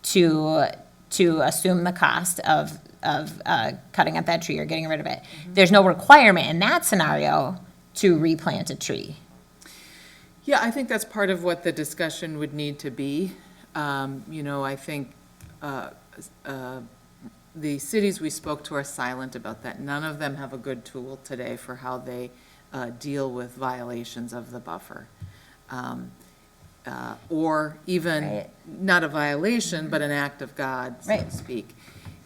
to assume the cost of cutting up that tree or getting rid of it. There's no requirement in that scenario to replant a tree. Yeah, I think that's part of what the discussion would need to be. I think the cities we spoke to are silent about that. None of them have a good tool today for how they deal with violations of the buffer. Or even, Right. not a violation, but an act of God, so to Right. speak.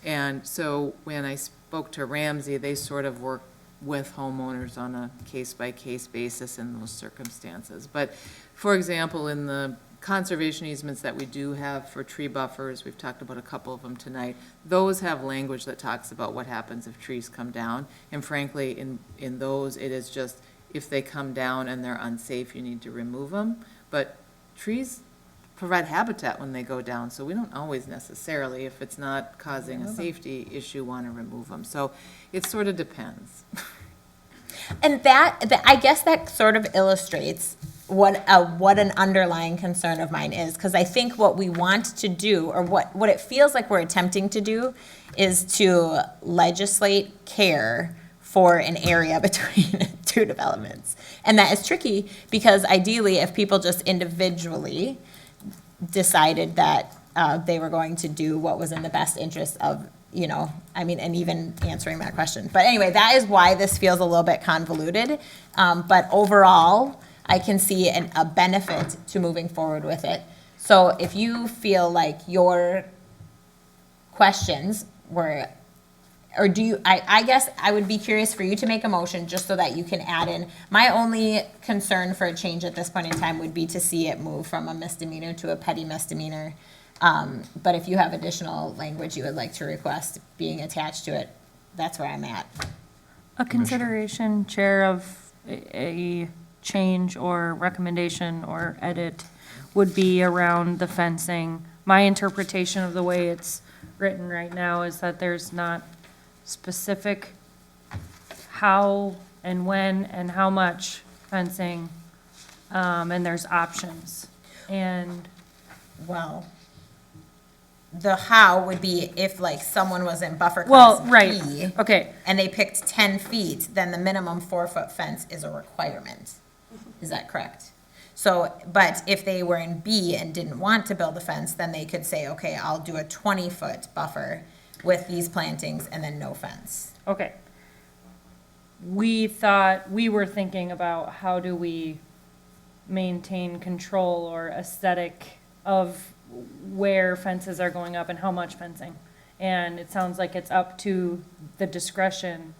And so when I spoke to Ramsey, they sort of work with homeowners on a case-by-case basis in those circumstances. But, for example, in the conservation easements that we do have for tree buffers, we've talked about a couple of them tonight, those have language that talks about what happens if trees come down. And frankly, in those, it is just, if they come down and they're unsafe, you need to remove them. But trees provide habitat when they go down, so we don't always necessarily, if it's not causing a safety issue, want to remove them. So it sort of depends. And that I guess that sort of illustrates what an underlying concern of mine is, because I think what we want to do, or what it feels like we're attempting to do, is to legislate care for an area between two developments. And that is tricky, because ideally, if people just individually decided that they were going to do what was in the best interest of, and even answering that question. But anyway, that is why this feels a little bit convoluted. But overall, I can see a benefit to moving forward with it. So if you feel like your questions were, or do you, I guess I would be curious for you to make a motion just so that you can add in. My only concern for a change at this point in time would be to see it move from a misdemeanor to a petty misdemeanor. But if you have additional language you would like to request being attached to it, that's where I'm at. A consideration, Chair, of a change or recommendation or edit would be around the fencing. My interpretation of the way it's written right now is that there's not specific how and when and how much fencing, and there's options. And Well, the how would be if like someone was in buffer well, class right, B okay, and they picked 10 feet, then the minimum 4-foot fence is a requirement. Is that correct? So, but if they were in B and didn't want to build a fence, then they could say, okay, I'll do a 20-foot buffer with these plantings and then no fence. okay. We were thinking about how do we maintain control or aesthetic of where fences are going up and how much fencing. And it sounds like it's up to the discretion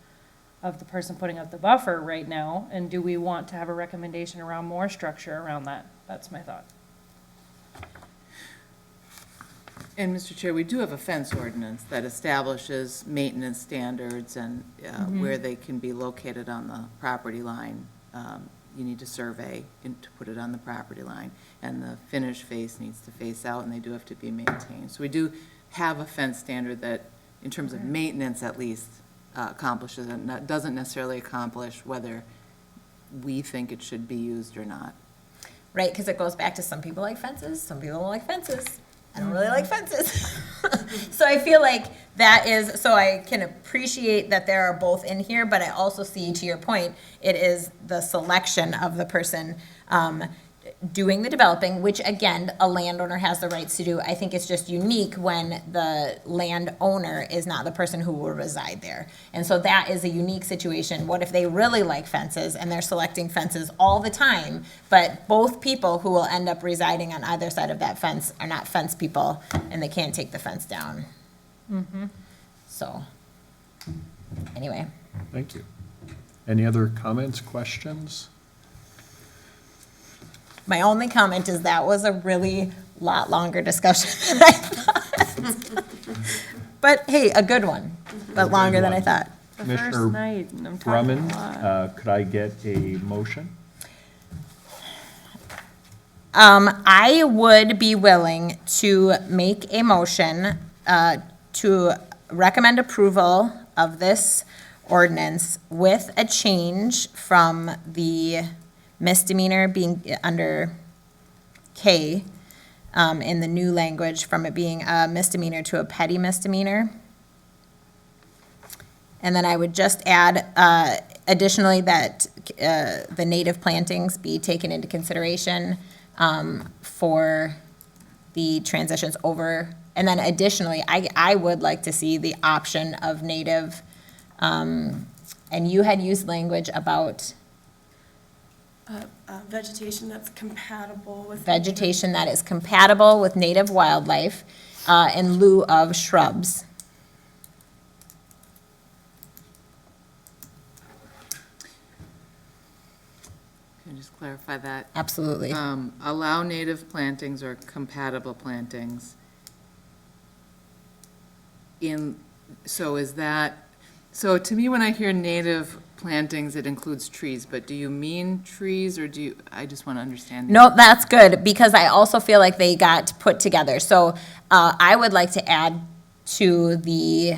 of the person putting up the buffer right now. And do we want to have a recommendation around more structure around that? That's my thought. And Mr. Chair, we do have a fence ordinance that establishes maintenance standards and where they can be located on the property line. You need to survey and to put it on the property line, and the finished face needs to face out, and they do have to be maintained. So we do have a fence standard that, in terms of maintenance at least, accomplishes it, and that doesn't necessarily accomplish whether we think it should be used or not. Right, because it goes back to some people like fences, some people don't like fences. I don't really like fences. So I feel like that is, so I can appreciate that there are both in here, but I also see, to your point, it is the selection of the person doing the developing, which again, a landowner has the rights to do. I think it's just unique when the landowner is not the person who will reside there. And so that is a unique situation. What if they really like fences and they're selecting fences all the time, but both people who will end up residing on either side of that fence are not fence people and they can't take the fence down? So, anyway. Thank you. Any other comments, questions? My only comment is that was a really lot longer discussion than I thought. But hey, a good one, but longer than I thought. The Commissioner first night, and I'm talking Brumman, a lot. could I get a motion? I would be willing to make a motion to recommend approval of this ordinance with a change from the misdemeanor being under K in the new language, from it being a misdemeanor to a petty misdemeanor. And then I would just add additionally that the native plantings be taken into consideration for the transitions over. And then additionally, I would like to see the option of native, and you had used language about Vegetation that's compatible with. vegetation that is compatible with native wildlife in lieu of shrubs. Can you just clarify that? Absolutely. Allow native plantings or compatible plantings so is that, so to me, when I hear native plantings, it includes trees, but do you mean trees, or I just want to understand. No, that's good, because I also feel like they got put together. So I would like to add to the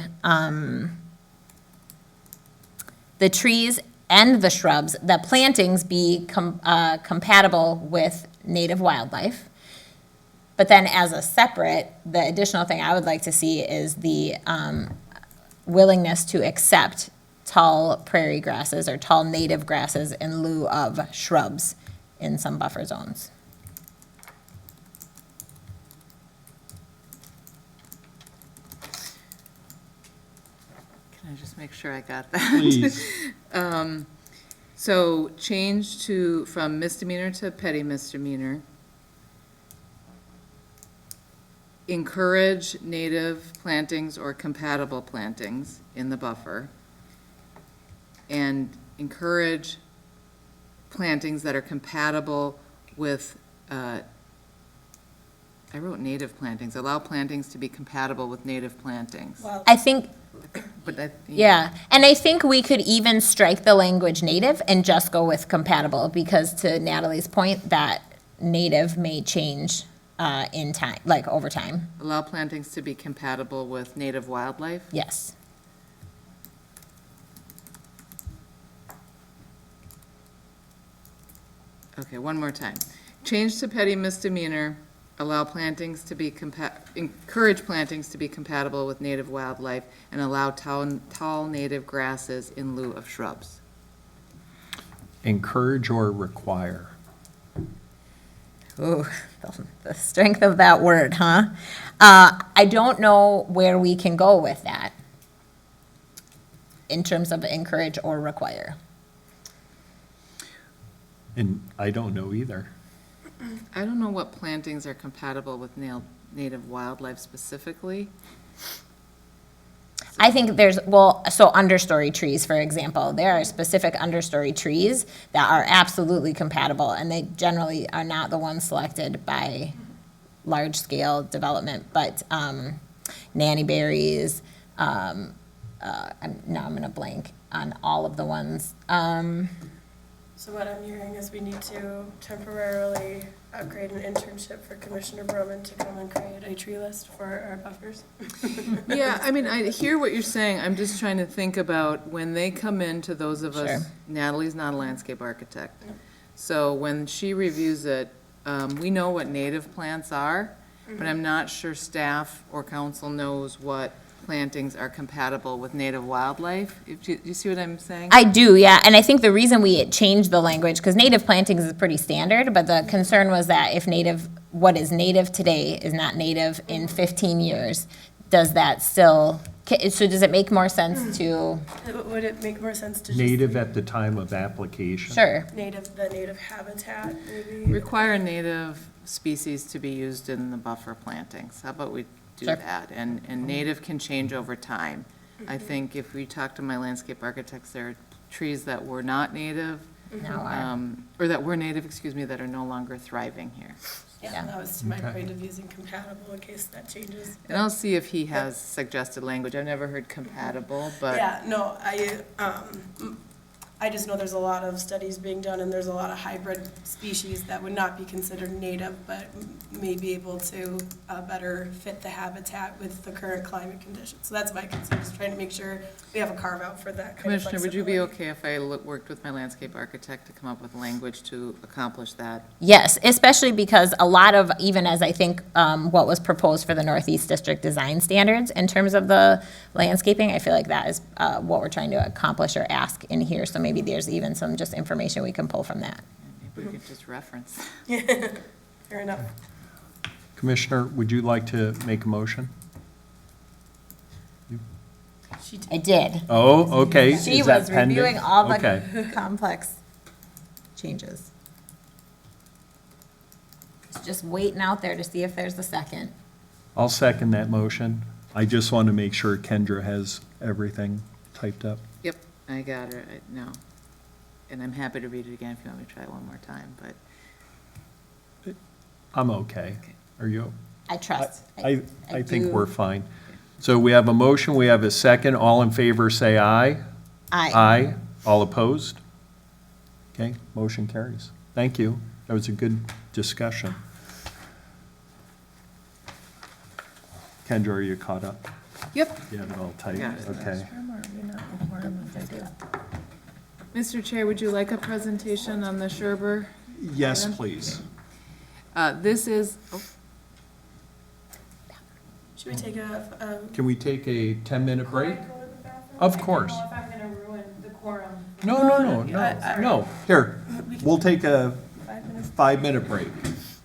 trees and the shrubs, the plantings be compatible with native wildlife. But then as a separate, the additional thing I would like to see is the willingness to accept tall prairie grasses or tall native grasses in lieu of shrubs in some buffer zones. Can I just make sure I got that? Please. So change from misdemeanor to petty misdemeanor. Encourage native plantings or compatible plantings in the buffer. And encourage plantings that are compatible with, I wrote native plantings, allow plantings to be compatible with native plantings. Well, I think, But that, yeah, and I think we could even strike the language native and just go with compatible, because to Natalie's point, that native may change in time, like over time. allow plantings to be compatible with native wildlife. Yes. Okay, one more time. Change to petty misdemeanor, allow plantings to be encourage plantings to be compatible with native wildlife, and allow tall native grasses in lieu of shrubs. Encourage or require? Ooh, the strength of that word, huh? I don't know where we can go with that in terms of encourage or require. And I don't know either. I don't know what plantings are compatible with native wildlife specifically. I think there's, well, so understory trees, for example, there are specific understory trees that are absolutely compatible, and they generally are not the ones selected by large-scale development, but nanny berries, now I'm gonna blank on all of the ones. So what I'm hearing is we need to temporarily upgrade an internship for Commissioner Broman to come and create a tree list for our buffers. Yeah, I mean, I hear what you're saying. I'm just trying to think about when they come in to those of us, Sure. Natalie's not a landscape architect. So when she reviews it, we know what native plants are, but I'm not sure staff or council knows what plantings are compatible with native wildlife. Do you see what I'm saying? I do, yeah, and I think the reason we changed the language, because native plantings is pretty standard, but the concern was that if native, what is native today is not native in 15 years, does that still, so does it make more sense to, Would it make more sense to just Native at the time of application. sure, the native habitat, maybe? Require native species to be used in the buffer plantings. How about we do Sure. that? And native can change over time. I think if we talk to my landscape architects, there are trees that were not native, now are. or that were native, excuse me, that are no longer thriving here. Yeah, that was to my Okay. point of using compatible in case that changes. And I'll see if he has suggested language. I've never heard compatible, but Yeah, no, I just know there's a lot of studies being done, and there's a lot of hybrid species that would not be considered native, but may be able to better fit the habitat with the current climate conditions. So that's my concern, is trying to make sure we have a carve-out for that kind of Commissioner, would you be flexibility. okay if I worked with my landscape architect to come up with language to accomplish that? Yes, especially because a lot of, even as I think what was proposed for the Northeast District Design Standards in terms of the landscaping, I feel like that is what we're trying to accomplish or ask in here. So maybe there's even some just information we can pull from that. Maybe we could just reference. Fair enough. Commissioner, would you like to make a motion? I did. Oh, okay. She Is that was pending? reviewing all Okay. the complex changes. It's just waiting out there to see if there's a second. I'll second that motion. I just want to make sure Kendra has everything typed up. Yep, I got her, no. And I'm happy to read it again if you want me to try it one more time, but I'm okay. Okay. Are you? I trust. I think do. we're fine. So we have a motion, we have a second. All in favor, say aye. Aye. All opposed? Okay, motion carries. Thank you. That was a good discussion. Kendra, are you caught up? Yep. You have it all typed? Got it. Okay. Mr. Chair, would you like a presentation on the Sherber? Yes, please. This is, Should we take a, Can we take a 10-minute break? go to the bathroom? Of course. if I'm gonna ruin the quorum. No. No, here, we'll take a 5 minutes? 5-minute break.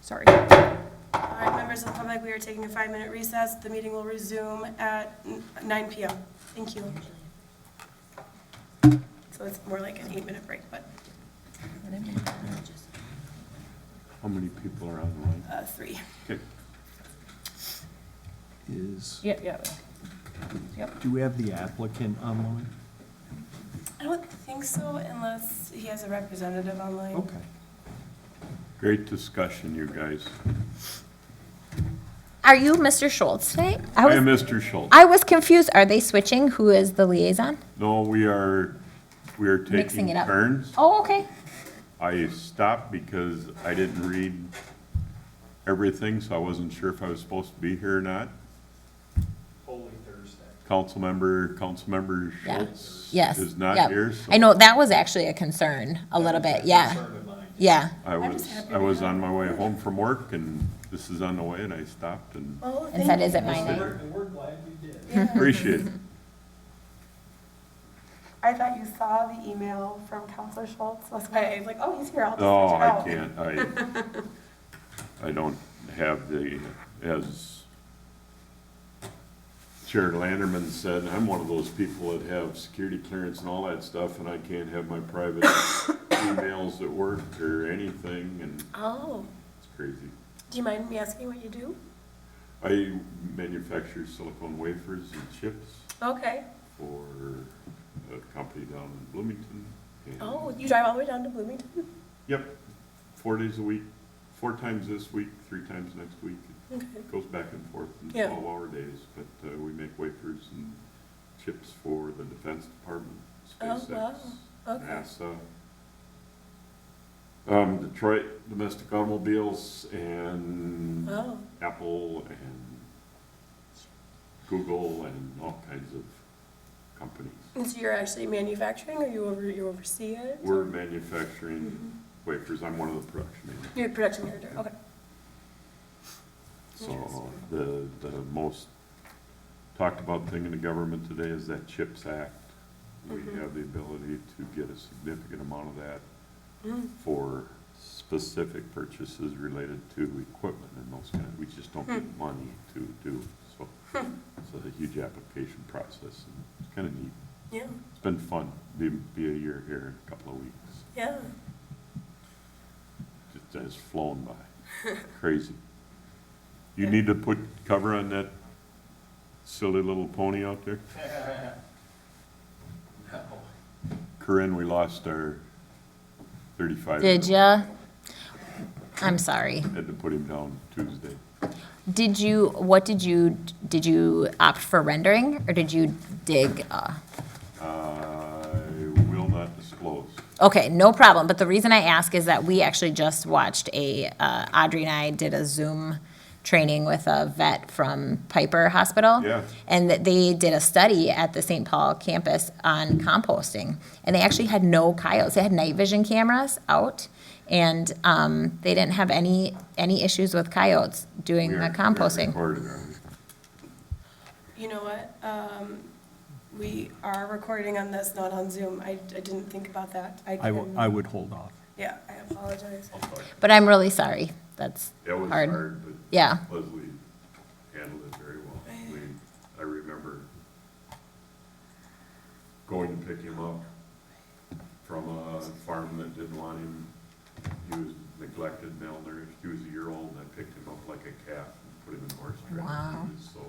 Sorry. All right, members of the public, we are taking a 5-minute recess. The meeting will resume at 9 PM. Thank you. So it's more like an 8-minute break, but How many people are on the line? 3. Okay. Yeah. Do we have the applicant online? I don't think so unless he has a representative online. Okay. Great discussion, you guys. Are you Mr. Schultz today? I am Mr. Schultz. I was confused. Are they switching? Who is the liaison? No, we are Mixing taking it up. turns. Oh, okay. I stopped because I didn't read everything, so I wasn't sure if I was supposed to be here or not. Holy Thursday. Councilmember Yeah. Schultz Yes. is not Yep. here, so I know that was actually a concern a little bit. Yeah. Yeah. I was on my way home from work, and this is on the way, and I stopped and Oh, And said, thank is it you. my name? And we're glad you did. Yeah. appreciate it. I thought you saw the email from Counselor Schultz. That's why I was like, oh, he's here. I'll just No, switch it I out. can't, I don't have as Chair Landerman said, I'm one of those people that have security clearance and all that stuff, and I can't have my private emails at work or anything, and Oh, it's crazy. do you mind me asking what you do? I manufacture silicone wafers and chips. Okay. for a company down in Bloomington. and- Oh, you drive all the way down to Bloomington? Yep, 4 days a week, 4 times this week, 3 times next week. Okay. It goes back and forth in Yeah. 12-hour days, but we make wafers and chips for the Defense Department, Oh, SpaceX, wow. Okay. NASA, Detroit Domestic Automobiles, and Wow. Apple, and Google, and all kinds of companies. And so you're actually manufacturing, or you oversee it? We're manufacturing wafers. I'm one of the production managers. You're a production manager, okay. So the most talked about thing in the government today is that CHIPS Act. We have the ability to get a significant amount of that for specific purchases related to equipment and those kind of, we just don't get money to do. So it's a huge application process, and it's kind of neat. Yeah, It's been fun, be a year here in a couple of weeks. yeah. It has flown by, crazy. You need to put cover on that silly little pony out there? Corinne, we lost our 35. Did ya? I'm sorry. Had to put him down Tuesday. Did you opt for rendering, or did you dig? I will not disclose. Okay, no problem. But the reason I ask is that we actually just watched Audrey and I did a Zoom training with a vet from Piper Hospital. Yeah. And that they did a study at the St. Paul campus on composting. And they actually had no coyotes. They had night vision cameras out. And they didn't have any issues with coyotes doing the composting. Recorded, aren't we? You know what? We are recording on this, not on Zoom. I didn't think about that. I would hold off. Yeah, I apologize. But I'm really sorry. That's That was hard. hard, but Yeah. Leslie handled it very well. I remember going to pick him up from a farm that didn't want him. He was neglected, malnourished. He was a year old, and I picked him up like a calf and put him in horse training. Wow. He was so,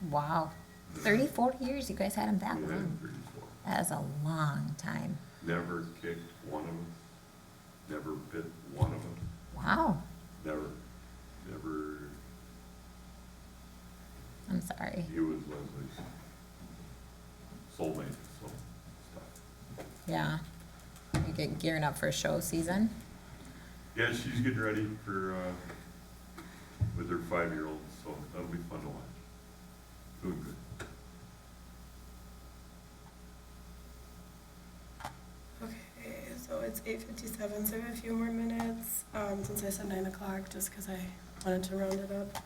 Wow. 30, 40 years you guys had him that he had long. 34. That is a long time. Never kicked one of them, never bit one of them, Wow. never. I'm sorry. He was Leslie's soulmate, so it's tough. Yeah. You get gearing up for show season? Yeah, she's getting ready for, with her 5-year-old, so that'll be fun to watch. Doing good. Okay, so it's 8:57, so I have a few more minutes, since I said 9 o'clock, just because I wanted to round it up.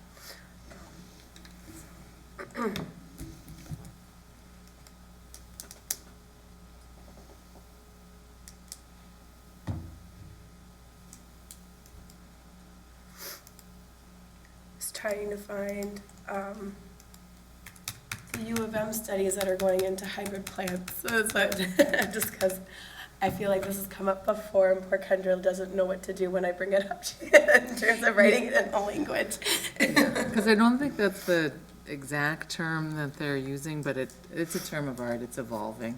Just trying to find the U of M studies that are going into hybrid plants. So it's like, just because I feel like this has come up before, and poor Kendra doesn't know what to do when I bring it up in terms of writing it in the language. Because I don't think that's the exact term that they're using, but it's a term of art, it's evolving.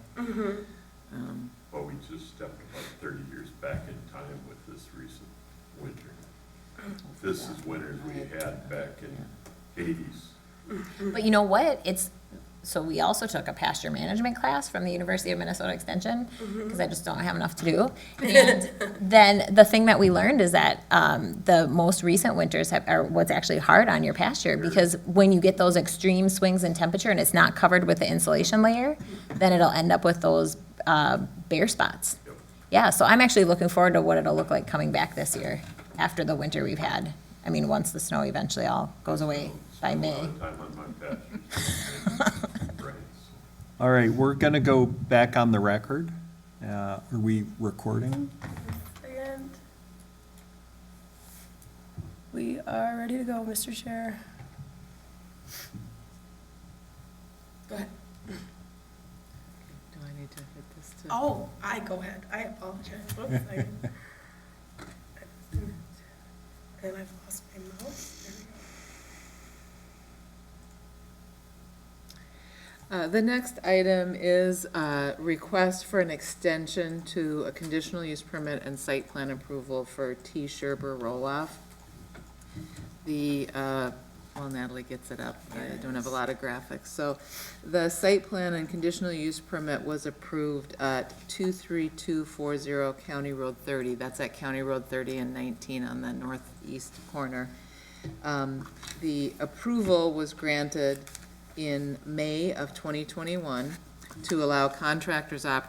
But we just stepped about 30 years back in time with this recent winter. This is winters we had back in 80s. But you know what? So we also took a pasture management class from the University of Minnesota Extension, because I just don't have enough to do. And then the thing that we learned is that the most recent winters are what's actually hard on your pasture, because when you get those extreme swings in temperature and it's not covered with the insulation layer, then it'll end up with those bare spots. Yep. Yeah, so I'm actually looking forward to what it'll look like coming back this year after the winter we've had. I mean, once the snow eventually all goes away by Spent a May. lot of time on my patch. Right, so. All right, we're going to go back on the record. Are we recording? And we are ready to go, Mr. Chair. Go ahead. Do I need to hit this to? Oh, go ahead. I apologize. Whoops, and I've lost my mouse. There The next item is a request for an extension to a conditional use permit and site plan approval for T. Sherber Roll-Off. Well, Natalie gets it up, I don't have a lot of graphics. So the site plan and conditional use permit was approved at 23240 County Road 30. That's at County Road 30 and 19 on the northeast corner. The approval was granted in May of 2021 to allow contractors operate